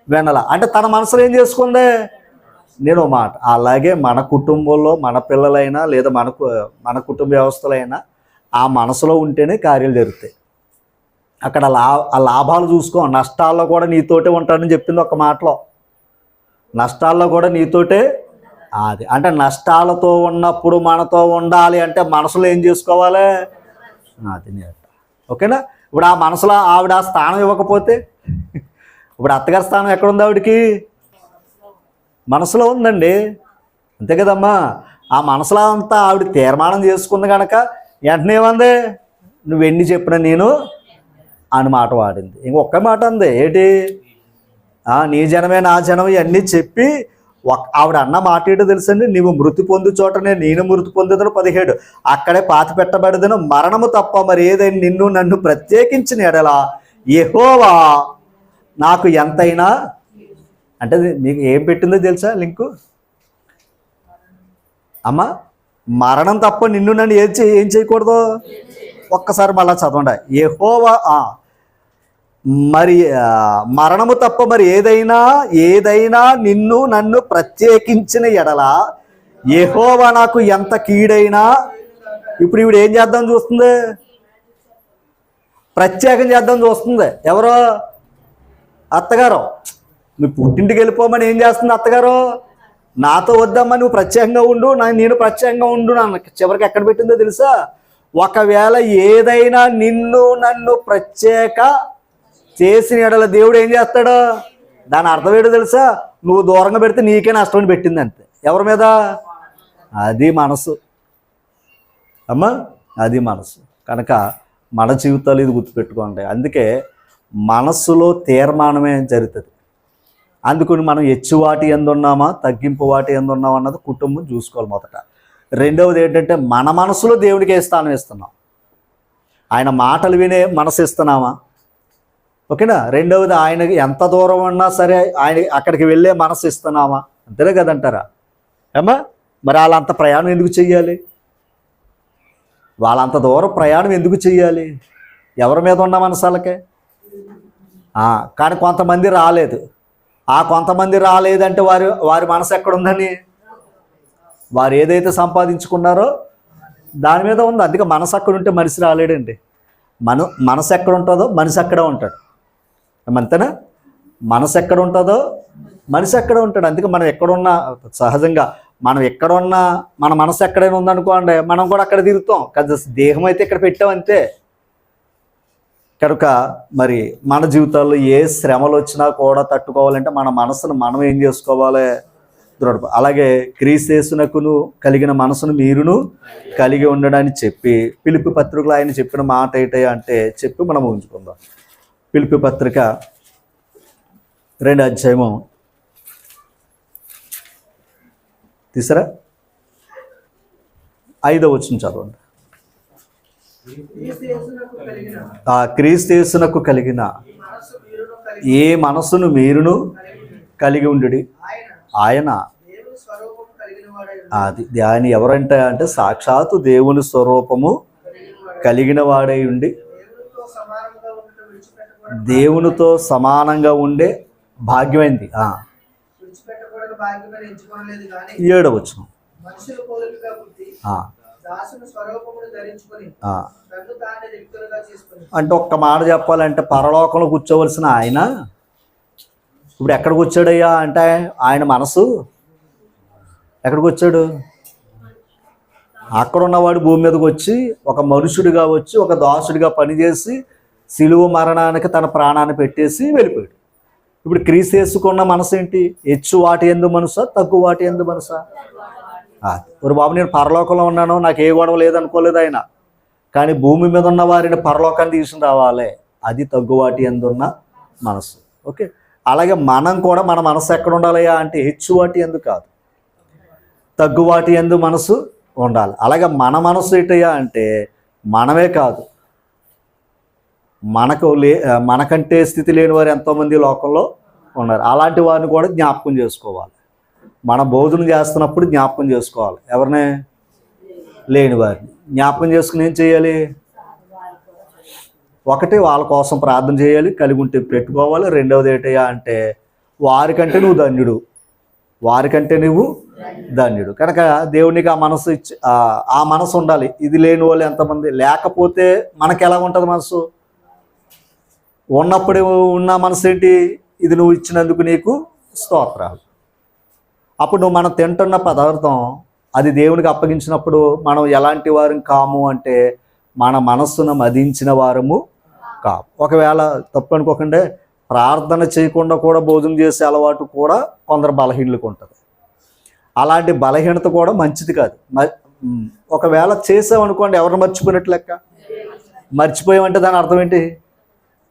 వినాల. అంటే తన మనసులో ఏం చేసుకుంది? నేను మాట. అలాగే మన కుటుంబంలో మన పిల్లలైనా లేదా మన కుటుంబ వ్యవస్థలైనా ఆ మనసులో ఉంటేనే కార్యాలు జరుగుతాయి. అక్కడ ఆ లాభాలు చూసుకో, నష్టాల్లో కూడా నీతోటే ఉంటానని చెప్పింది ఒక మాటలో. నష్టాల్లో కూడా నీతోటే. అది అంటే నష్టాలతో ఉన్నప్పుడు మనతో ఉండాలి అంటే మనసులో ఏం చేసుకోవాలి? అది నేట, ఓకేనా? ఇప్పుడు ఆ మనసులో ఆవిడ ఆ స్థానం ఇవ్వకపోతే, ఇప్పుడు అత్తగారి స్థానం ఎక్కడుంది ఆవిడకి? మనసులో ఉందండి, అంతే కదమ్మా. ఆ మనసులో అంతా ఆవిడ తీర్మానం చేసుకుంది కనుక వెంటనే ఏమంది? నువ్వెన్ని చెప్పినా నేను అని మాట వాడింది. ఇంకొక మాట అంది, ఏంటి? నీ జనమే నా జనం ఇవన్నీ చెప్పి ఆవిడ అన్న మాట ఏంటో తెలుసండి? నీవు మృతి పొందు చోటనే నేను మృతి పొందుదను 17 అక్కడే పాతి పెట్టబడదను, మరణము తప్ప మరి ఏదైనా నిన్ను నన్ను ప్రత్యేకించిన ఎడలా యెహోవా నాకు ఎంతైనా. అంటే మీకు ఏం పెట్టిందో తెలుసా లింకు? అమ్మా, మరణం తప్ప నిన్ను నన్ను ఏం చేయకూడదు. ఒక్కసారి మళ్ళా చదవండి. యెహోవా మరి మరణము తప్ప మరి ఏదైనా నిన్ను నన్ను ప్రత్యేకించిన ఎడల యెహోవా నాకు ఎంత కీడైనా. ఇప్పుడు ఈవిడ ఏం చేద్దాం చూస్తుంది? ప్రత్యేకం చేద్దాం చూస్తుంది. ఎవరో? అత్తగారు. నువ్వు పుట్టింటికి వెళ్ళిపోమని ఏం చేస్తుంది అత్తగారు? నాతో వద్దమ్మా, నువ్వు ప్రత్యేకంగా ఉండు, నేను ప్రత్యేకంగా ఉండు నన్ను. చివరికి ఎక్కడ పెట్టిందో తెలుసా? ఒకవేళ ఏదైనా నిన్ను నన్ను ప్రత్యేక చేసిన ఎడల దేవుడు ఏం చేస్తాడు? దాని అర్థం ఏంటో తెలుసా? నువ్వు దూరంగా పెడితే నీకే నష్టం అని పెట్టింది అంతే. ఎవరి మీద? అది మనసు అమ్మా, అది మనసు. కనుక మన జీవితాలు ఇది గుర్తుపెట్టుకోండి. అందుకే మనస్సులో తీర్మానమే జరుగుతుంది. అందుకని మనం హెచ్చు వాటి ఎందున్నామా తగ్గింపు వాటి ఎందున్నామా అన్నది కుటుంబం చూసుకోవాలి మొదట. రెండవది ఏంటంటే మన మనసులో దేవుడికి ఏ స్థానం ఇస్తున్నాం? ఆయన మాటలు వినే మనసు ఇస్తున్నామా? ఓకేనా? రెండవది ఆయనకి ఎంత దూరం ఉన్నా సరే ఆయన అక్కడికి వెళ్ళే మనసు ఇస్తున్నామా? అంతేనే కదంటారా ఏమా? మరి వాళ్ళంత ప్రయాణం ఎందుకు చెయ్యాలి? వాళ్ళంత దూరం ప్రయాణం ఎందుకు చెయ్యాలి? ఎవరి మీద ఉన్న మనసాలకే. కానీ కొంతమంది రాలేదు. కొంతమంది రాలేదంటే వారి మనసు ఎక్కడుందని? వారు ఏదైతే సంపాదించుకున్నారో దాని మీద ఉంది. అందుకే మనసు అక్కడ ఉంటే మనిషి రాలేడండి. మనసు ఎక్కడ ఉంటుందో మనిషి అక్కడే ఉంటాడు. అంతేనా? మనసు ఎక్కడ ఉంటుందో మనిషి అక్కడే ఉంటాడు. అందుకే మనం ఎక్కడున్నా సహజంగా మనం ఎక్కడున్నా మన మనసు ఎక్కడైనా ఉందనుకోండి, మనం కూడా అక్కడ తిరుగుతాం కదా. దేహం అయితే ఇక్కడ పెట్టాం అంతే. కనుక మరి మన జీవితాల్లో ఏ శ్రమలు వచ్చినా కూడా తట్టుకోవాలంటే మన మనసును మనం ఏం చేసుకోవాలి? అలాగే క్రీస్తేసునకును కలిగిన మనసును మీరును కలిగి ఉండడని చెప్పి ఫిలిప్పీ పత్రికలో ఆయన చెప్పిన మాట ఏంటయ్యా అంటే చెప్పి మనం ఉంచుకుందాం. ఫిలిప్పీ పత్రిక 2వ అధ్యాయము తీసరా 5వ వచనం చదవండి. క్రీస్తేసునకు కలిగిన ఏ మనసును మీరును కలిగి ఉండుడి. ఆయన దాని ఎవరంటే అంటే సాక్షాత్తు దేవుని స్వరూపము కలిగిన వాడై ఉండి దేవునితో సమానంగా ఉండే భాగ్యమైంది. 7వ వచనం. అంటే ఒక్క మాట చెప్పాలంటే పరలోకంలో కూర్చోవలసిన ఆయన ఇప్పుడు ఎక్కడికి వచ్చాడయ్యా అంటే ఆయన మనసు ఎక్కడికి వచ్చాడు? అక్కడ ఉన్నవాడు భూమి మీదకి వచ్చి ఒక మనుషుడిగా వచ్చి ఒక దాసుడిగా పనిచేసి సిలువ మరణానికి తన ప్రాణాన్ని పెట్టేసి వెళ్ళిపోయాడు. ఇప్పుడు క్రీస్తు యేసుకున్న మనసు ఏంటి? హెచ్చు వాటి యందు మనసా, తక్కువ వాటి యందు మనసా? ఒరు బాబు, నేను పరలోకంలో ఉన్నాను, నాకు ఏ గొడవ లేదనుకోలేదు ఆయన. కానీ భూమి మీద ఉన్న వారిని పరలోకాన్ని తీసుకుని రావాలి, అది తగ్గువాటి యందు ఉన్న మనసు. ఓకే, అలాగే మనం కూడా మన మనసు ఎక్కడ ఉండాలయ్యా అంటే హెచ్చువాటి యందు కాదు, తగ్గువాటి యందు మనసు ఉండాలి. అలాగే మన మనసు ఏంటయ్యా అంటే మనమే కాదు, మనకంటే స్థితి లేని వారు ఎంతోమంది లోకంలో ఉన్నారు. అలాంటి వారిని కూడా జ్ఞాపకం చేసుకోవాలి. మన భోజనం చేస్తున్నప్పుడు జ్ఞాపకం చేసుకోవాలి. ఎవరినే? లేని వారిని జ్ఞాపకం చేసుకుని ఏం చేయాలి? ఒకటి, వాళ్ళ కోసం ప్రార్థన చేయాలి, కలిగి ఉంటే పెట్టుకోవాలి. రెండవది ఏంటయ్యా అంటే వారికంటే నువ్వు ధన్యుడు, వారికంటే నువ్వు ధన్యుడు. కనుక దేవునికి ఆ మనసు ఇచ్చి ఆ మనసు ఉండాలి. ఇది లేని వాళ్ళు ఎంతమంది? లేకపోతే మనకి ఎలా ఉంటుంది మనసు? ఉన్నప్పుడు ఉన్న మనసు ఏంటి? ఇది నువ్వు ఇచ్చినందుకు నీకు స్తోత్రాలు. అప్పుడు నువ్వు మనం తింటున్న పదార్థం అది దేవునికి అప్పగించినప్పుడు మనం ఎలాంటి వారం కాము అంటే మన మనస్సును మదించిన వారము కాము. ఒకవేళ తప్పు అనుకోకుండా ప్రార్థన చేయకుండా కూడా భోజనం చేసే అలవాటు కూడా కొందరు బలహీనలకు ఉంటుంది. అలాంటి బలహీనత కూడా మంచిది కాదు. ఒకవేళ చేసామనుకోండి, ఎవరిని మర్చిపోయినట్లు లెక్క. మర్చిపోయామంటే దాని అర్థం ఏంటి?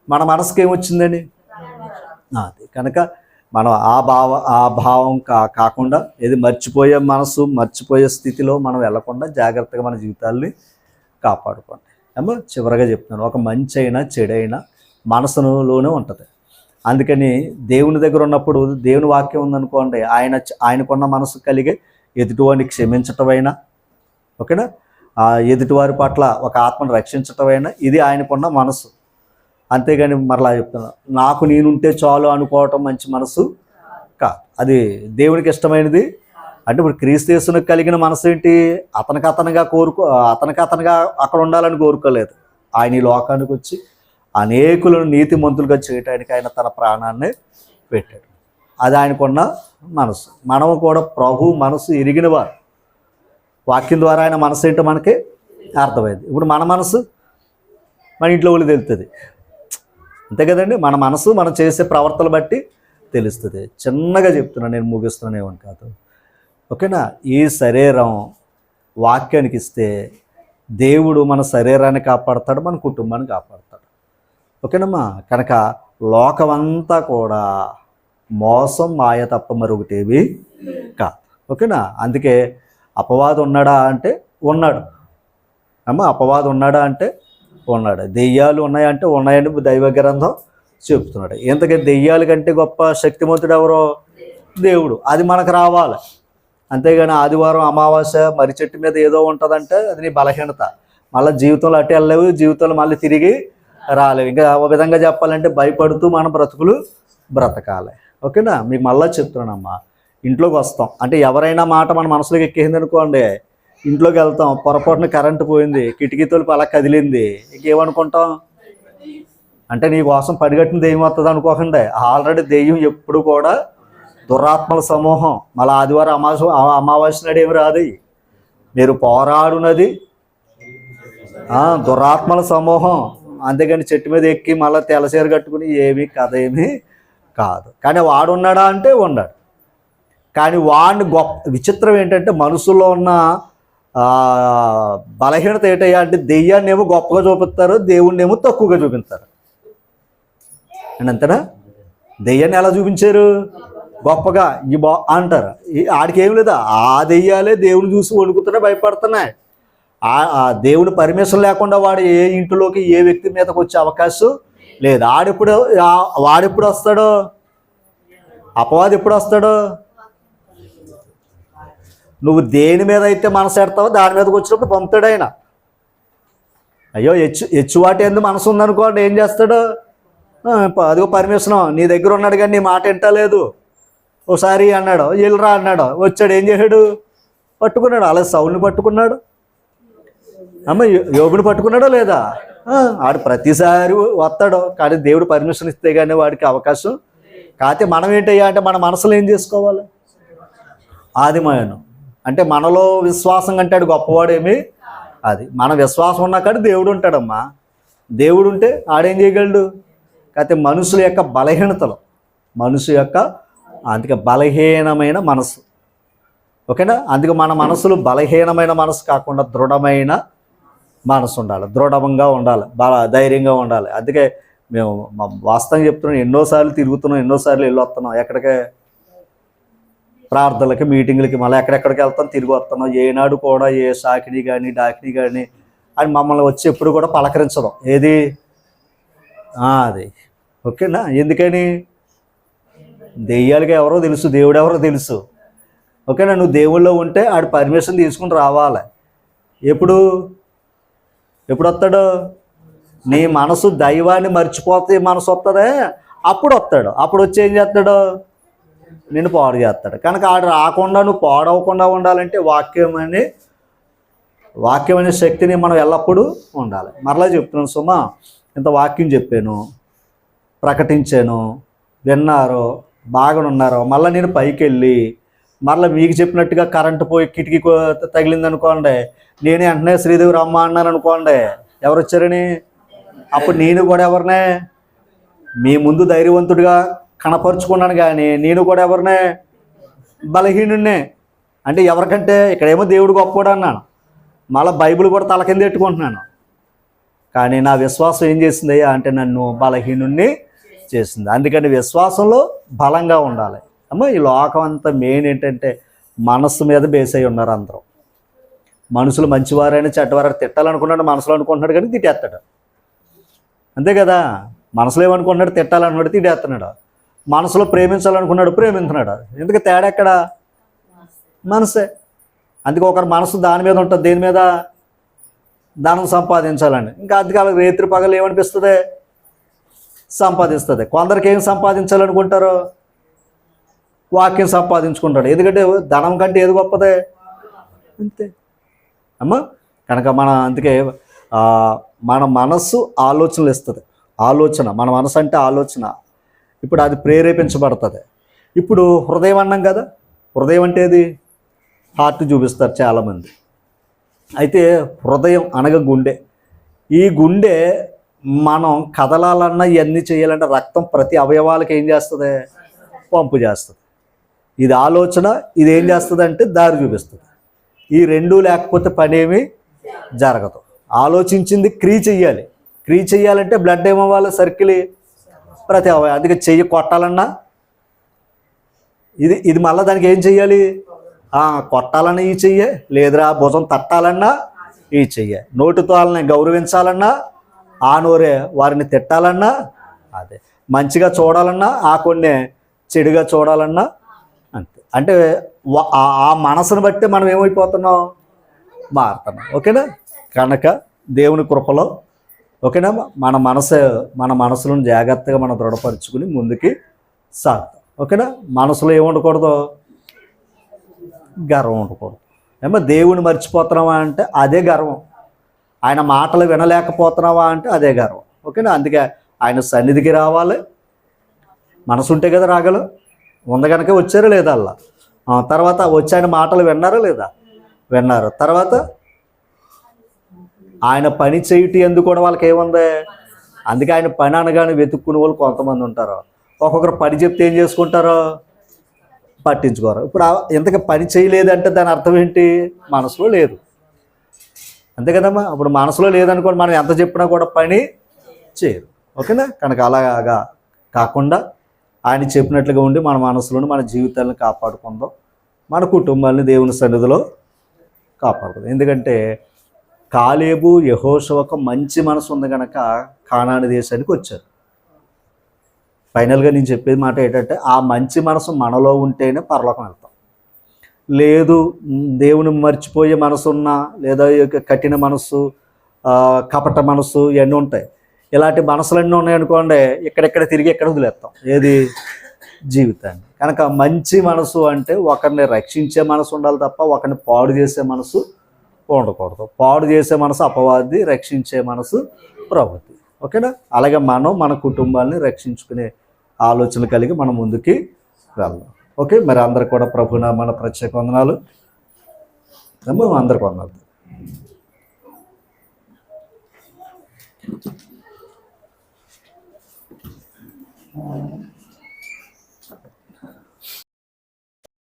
మన మనసుకి ఏమొచ్చిందండి? అది కనుక మనం ఆ భావం కాకుండా ఏది మర్చిపోయే మనసు, మర్చిపోయే స్థితిలో మనం వెళ్లకుండా జాగ్రత్తగా మన జీవితాల్ని కాపాడుకోండి. ఏమో చివరిగా చెప్తున్నాను, ఒక మంచి అయినా చెడైనా మనసులోనే ఉంటుంది. అందుకని దేవుని దగ్గర ఉన్నప్పుడు దేవుని వాక్యం ఉందనుకోండి, ఆయనకున్న మనసు కలిగే ఎదుటివారిని క్షమించటమైనా, ఓకేనా, ఎదుటివారి పట్ల ఒక ఆత్మను రక్షించటమైనా ఇది ఆయనకున్న మనసు. అంతేగాని మరలా చెప్తున్నా, నాకు నేనుంటే చాలు అనుకోవటం మంచి మనసు కాదు. అది దేవునికి ఇష్టమైనది. అంటే ఇప్పుడు క్రీస్తు యేసునికి కలిగిన మనసు ఏంటి? అతనికతనుగా అక్కడ ఉండాలని కోరుకోలేదు. ఆయన ఈ లోకానికి వచ్చి అనేకులను నీతిమంతులుగా చేయటానికి ఆయన తన ప్రాణాన్ని పెట్టాడు. అది ఆయనకున్న మనసు. మనము కూడా ప్రభు మనసు ఎరిగిన వారు. వాక్యం ద్వారా ఆయన మనసు ఏంటో మనకి అర్థమైంది. ఇప్పుడు మన మనసు మన ఇంట్లో వాళ్ళు తెలుస్తుంది, అంతే కదండి. మన మనసు మనం చేసే ప్రవర్తన బట్టి తెలుస్తుంది. చిన్నగా చెప్తున్నా, నేను ముగిస్తున్నాను, ఏమని కాదు, ఓకేనా. ఈ శరీరం వాక్యానికి ఇస్తే దేవుడు మన శరీరాన్ని కాపాడతాడు, మన కుటుంబాన్ని కాపాడతాడు, ఓకేనమ్మా. కనుక లోకమంతా కూడా మోసం, మాయ తప్ప మరొకటేవి కాదు, ఓకేనా. అందుకే అపవాదం ఉన్నాడా అంటే ఉన్నాడు అమ్మా. అపవాదం ఉన్నాడా అంటే ఉన్నాడు. దెయ్యాలు ఉన్నాయంటే ఉన్నాయని దైవ గ్రంథం చెప్తున్నాడు. ఎందుకంటే దెయ్యాల కంటే గొప్ప శక్తిమంతుడు ఎవరో? దేవుడు. అది మనకు రావాలి. అంతేగాని ఆదివారం అమావాస్య మరి చెట్టు మీద ఏదో ఉంటుందంటే అది నీ బలహీనత. మళ్ళీ జీవితంలో అటు వెళ్ళలేవు, జీవితంలో మళ్ళీ తిరిగి రాలేవు. ఇంకా ఒక విధంగా చెప్పాలంటే భయపడుతూ మన బ్రతుకులు బ్రతకాలి, ఓకేనా. మీకు మళ్ళీ చెప్తున్నానమ్మా, ఇంట్లోకి వస్తాం అంటే ఎవరైనా మాట మన మనసులోకి ఎక్కేసింది అనుకోండి, ఇంట్లోకి వెళ్తాం, పొరపాటున కరెంటు పోయింది, కిటికీ తలుపు అలా కదిలింది, ఇంకేమనుకుంటాం అంటే నీ కోసం పడిగట్టిన దెయ్యం వస్తుంది అనుకోకండి. ఆల్రెడీ దెయ్యం ఎప్పుడు కూడా దురాత్మల సమూహం. మళ్ళీ ఆదివారం అమావాస్య నాడు ఏమి రాదు. మీరు పోరాడునది దురాత్మల సమూహం. అంతేగాని చెట్టు మీద ఎక్కి మళ్ళీ తెల్లచీర కట్టుకుని ఏమీ ఏమీ కాదు. కానీ వాడు ఉన్నాడా అంటే ఉన్నాడు. కానీ వాడిని విచిత్రం ఏంటంటే మనసులో ఉన్న బలహీనత ఏంటయ్యా అంటే దెయ్యాన్ని ఏమో గొప్పగా చూపిస్తారు, దేవుణ్ణి ఏమో తక్కువగా చూపిస్తారు. అండ్ అంతేనా? దెయ్యాన్ని ఎలా చూపించారు? గొప్పగా అంటారు. ఆడికి ఏం లేదా, ఆ దెయ్యాలే దేవుని చూసి వణుకుతున్నాయి, భయపడుతున్నాయి. ఆ దేవుని పర్మిషన్ లేకుండా వాడు ఏ ఇంటిలోకి ఏ వ్యక్తి మీదకి వచ్చే అవకాశం లేదు. వాడెప్పుడు వస్తాడో, అపవాది ఎప్పుడు వస్తాడో, నువ్వు దేని మీద అయితే మనసు పెడతావో దాని మీదకి వచ్చినప్పుడు పంపుతాడు ఆయన. అయ్యో ఎచ్చువాటి ఎందుకు మనసు ఉందనుకోండి, ఏం చేస్తాడు? అదిగో పర్మిషన్ నీ దగ్గర ఉన్నాడు కానీ నీ మాట వింటలేదు, ఓసారి అన్నాడు, వెళ్ళరా అన్నాడు, వచ్చాడు, ఏం చేశాడు? పట్టుకున్నాడు. అలా సౌల్ని పట్టుకున్నాడు. అమ్మ యోగుని పట్టుకున్నాడో లేదా? ఆడు ప్రతిసారి వస్తాడు, కానీ దేవుడు పర్మిషన్ ఇస్తే కానీ వాడికి అవకాశం. కాకపోతే మనం ఏంటయ్యా అంటే మన మనసులో ఏం చేసుకోవాలి? ఆదిమయను అంటే మనలో విశ్వాసం కంటాడు గొప్పవాడేమి. అది మన విశ్వాసం ఉన్నా కానీ దేవుడు ఉంటాడమ్మా. దేవుడు ఉంటే ఆడేం చేయగలడు? కాకపోతే మనుషుల యొక్క బలహీనతలు, మనుషు యొక్క అందుకే బలహీనమైన మనసు. ఓకేనా? అందుకే మన మనసులు బలహీనమైన మనసు కాకుండా దృఢమైన మనసు ఉండాలి, దృఢంగా ఉండాలి, ధైర్యంగా ఉండాలి. అందుకే మేము వాస్తవంగా చెప్తున్నాం, ఎన్నోసార్లు తిరుగుతున్నాం, ఎన్నోసార్లు వెళ్ళి వస్తున్నాం, ఎక్కడికే ప్రార్థనలకి, మీటింగ్లకి, మళ్ళీ ఎక్కడెక్కడికి వెళ్తాం, తిరిగి వస్తున్నాం. ఏనాడు కూడా ఏ సాకిని కానీ డాకిని కానీ అని మమ్మల్ని వచ్చి ఎప్పుడు కూడా పలకరించడం. ఏది అది ఓకేనా? ఎందుకని? దెయ్యాలకి ఎవరో తెలుసు, దేవుడు ఎవరో తెలుసు. ఓకేనా? నువ్వు దేవుళ్ళో ఉంటే ఆడు పర్మిషన్ తీసుకుని రావాలి. ఎప్పుడు వస్తాడు? నీ మనసు దైవాన్ని మర్చిపోతే మనసు వస్తుందే, అప్పుడు వస్తాడు. అప్పుడు వచ్చి ఏం చేస్తాడు? నిన్ను పాడు చేస్తాడు. కనుక ఆడు రాకుండా నువ్వు పాడవకుండా ఉండాలంటే వాక్యం అనే శక్తిని మనం ఎల్లప్పుడూ ఉండాలి. మరలా చెప్తున్నాను సుమా, ఇంత వాక్యం చెప్పాను, ప్రకటించాను, విన్నారు, బాగానున్నారు. మళ్ళీ నేను పైకి వెళ్ళి మళ్ళీ మీకు చెప్పినట్టుగా కరెంటు పోయి కిటికీ తగిలింది అనుకోండి, నేనే వెంటనే శ్రీదేవి రమ్మ అన్నాను అనుకోండి, ఎవరు వచ్చారని? అప్పుడు నేను కూడా ఎవరినే మీ ముందు ధైర్యవంతుడిగా కనపరుచుకున్నాను, కానీ నేను కూడా ఎవరినే బలహీనున్నే. అంటే ఎవరికంటే ఇక్కడేమో దేవుడు గొప్పవాడు అన్నాను, మళ్ళీ బైబిల్ కూడా తల కింద పెట్టుకుంటున్నాను. కానీ నా విశ్వాసం ఏం చేసింది అంటే నన్ను బలహీనుణ్ణి చేసింది. అందుకని విశ్వాసంలో బలంగా ఉండాలి. అమ్మ ఈ లోకం అంతా మెయిన్ ఏంటంటే మనస్సు మీద బేస్ అయి ఉన్నారు అందరూ. మనుషులు మంచివారైనా చెడ్డవారైనా తిట్టాలనుకున్నాడు మనసులో అనుకుంటున్నాడు, కానీ తిట్టేస్తాడు. అంతే కదా? మనసులో ఏమనుకుంటున్నాడు? తిట్టాలనుకున్నాడు, తిట్టేస్తున్నాడు. మనసులో ప్రేమించాలనుకున్నాడు, ప్రేమించున్నాడు. ఎందుకు తేడా ఎక్కడ? మనసే. అందుకే ఒకరి మనసు దాని మీద ఉంటుంది. దేని మీద? ధనం సంపాదించాలని. ఇంకా అందుకే వాళ్ళకి రేత్రి పగలు ఏమనిపిస్తుంది? సంపాదిస్తుంది. కొందరికి ఏం సంపాదించాలనుకుంటారు? వాక్యం సంపాదించుకుంటాడు. ఎందుకంటే ధనం కంటే ఏది గొప్పదే? అంతే అమ్మ. కనుక అందుకే మన మనస్సు ఆలోచనలు ఇస్తుంది. ఆలోచన, మన మనసు అంటే ఆలోచన. ఇప్పుడు అది ప్రేరేపించబడుతుంది. ఇప్పుడు హృదయం అన్నాం కదా, హృదయం అంటే ఏది? హార్ట్ చూపిస్తారు చాలామంది. అయితే హృదయం అనగా గుండె. ఈ గుండె మనం కదలాలన్నా ఇవన్నీ చేయాలంటే రక్తం ప్రతి అవయవాలకు ఏం చేస్తుంది? పంపు చేస్తుంది. ఇది ఆలోచన, ఇది ఏం చేస్తుంది అంటే దారి చూపిస్తుంది. ఈ రెండూ లేకపోతే పని ఏమీ జరగదు. ఆలోచించింది క్రియ చెయ్యాలి. క్రియ చెయ్యాలంటే బ్లడ్ ఏమవ్వాలి? సర్కిల్ ప్రతి అవయవం. అందుకే చెయ్యి కొట్టాలన్నా ఇది మళ్ళీ దానికి ఏం చెయ్యాలి? కొట్టాలన్నా ఈ చెయ్యే, లేదురా భుజం తట్టాలన్నా ఈ చెయ్యే, నోటితో వాళ్ళని గౌరవించాలన్నా ఆ నోరే, వారిని తిట్టాలన్నా అదే, మంచిగా చూడాలన్నా ఆ కొన్నే, చెడుగా చూడాలన్నా అంతే. అంటే ఆ మనసును బట్టి మనం ఏమైపోతున్నాం? మారుతున్నాం. ఓకేనా? కనుక దేవుని కృపలో ఓకేనా మన మనసులను జాగ్రత్తగా మనం దృఢపరుచుకుని ముందుకి సాగుతాం. ఓకేనా? మనసులో ఏముండకూడదు? గర్వం ఉండకూడదు. ఏమో దేవుని మర్చిపోతున్నావా అంటే అదే గర్వం. ఆయన మాటలు వినలేకపోతున్నావా అంటే అదే గర్వం. ఓకేనా? అందుకే ఆయన సన్నిధికి రావాలి. మనసు ఉంటే కదా రాగలరు. ఉంది కనుక వచ్చారా లేదా అలా. తర్వాత వచ్చి ఆయన మాటలు విన్నారా లేదా? విన్నారు. తర్వాత ఆయన పని చేయటం ఎందుకు కూడా వాళ్ళకి ఏముంది? అందుకే ఆయన పని అనగానే వెతుక్కునే వాళ్ళు కొంతమంది ఉంటారు. ఒక్కొక్కరు పని చెప్తే ఏం చేసుకుంటారో పట్టించుకోరు. ఇప్పుడు ఇంతకు పని చేయలేదంటే దాని అర్థం ఏంటి? మనసులో లేదు. అంతే కదమ్మా. ఇప్పుడు మనసులో లేదనుకోండి, మనం ఎంత చెప్పినా కూడా పని చేయరు. ఓకేనా? కనుక అలాగా కాకుండా ఆయన చెప్పినట్లుగా ఉండి మన మనసులోని మన జీవితాలను కాపాడుకుందాం, మన కుటుంబాన్ని దేవుని సన్నిధిలో కాపాడుకుందాం. ఎందుకంటే కాలేబు యెహోషువకు మంచి మనసు ఉంది కనుక కానాను దేశానికి వచ్చారు. ఫైనల్గా నేను చెప్పేది మాట ఏంటంటే ఆ మంచి మనసు మనలో ఉంటేనే పరలోకం వెళ్తాం. లేదు దేవుని మర్చిపోయే మనసు ఉన్నా, లేదా కఠిన మనసు, కపట మనసు ఇవన్నీ ఉంటాయి. ఇలాంటి మనసులన్నీ ఉన్నాయనుకోండి, ఎక్కడెక్కడ తిరిగి ఎక్కడ వదిలేస్తాం ఏది? జీవితాన్ని. కనుక మంచి మనసు అంటే ఒకరిని రక్షించే మనసు ఉండాలి తప్ప ఒకరిని పాడు చేసే మనసు ఉండకూడదు. పాడు చేసే మనసు అపవాది, రక్షించే మనసు ప్రభుత్వం. ఓకేనా? అలాగే మనం మన కుటుంబాన్ని రక్షించుకునే ఆలోచనలు కలిగి మనం ముందుకి వెళ్దాం. ఓకే, మరి అందరు కూడా ప్రభునా మన ప్రత్యేక వందనాలు. అందరికి వందనాలు.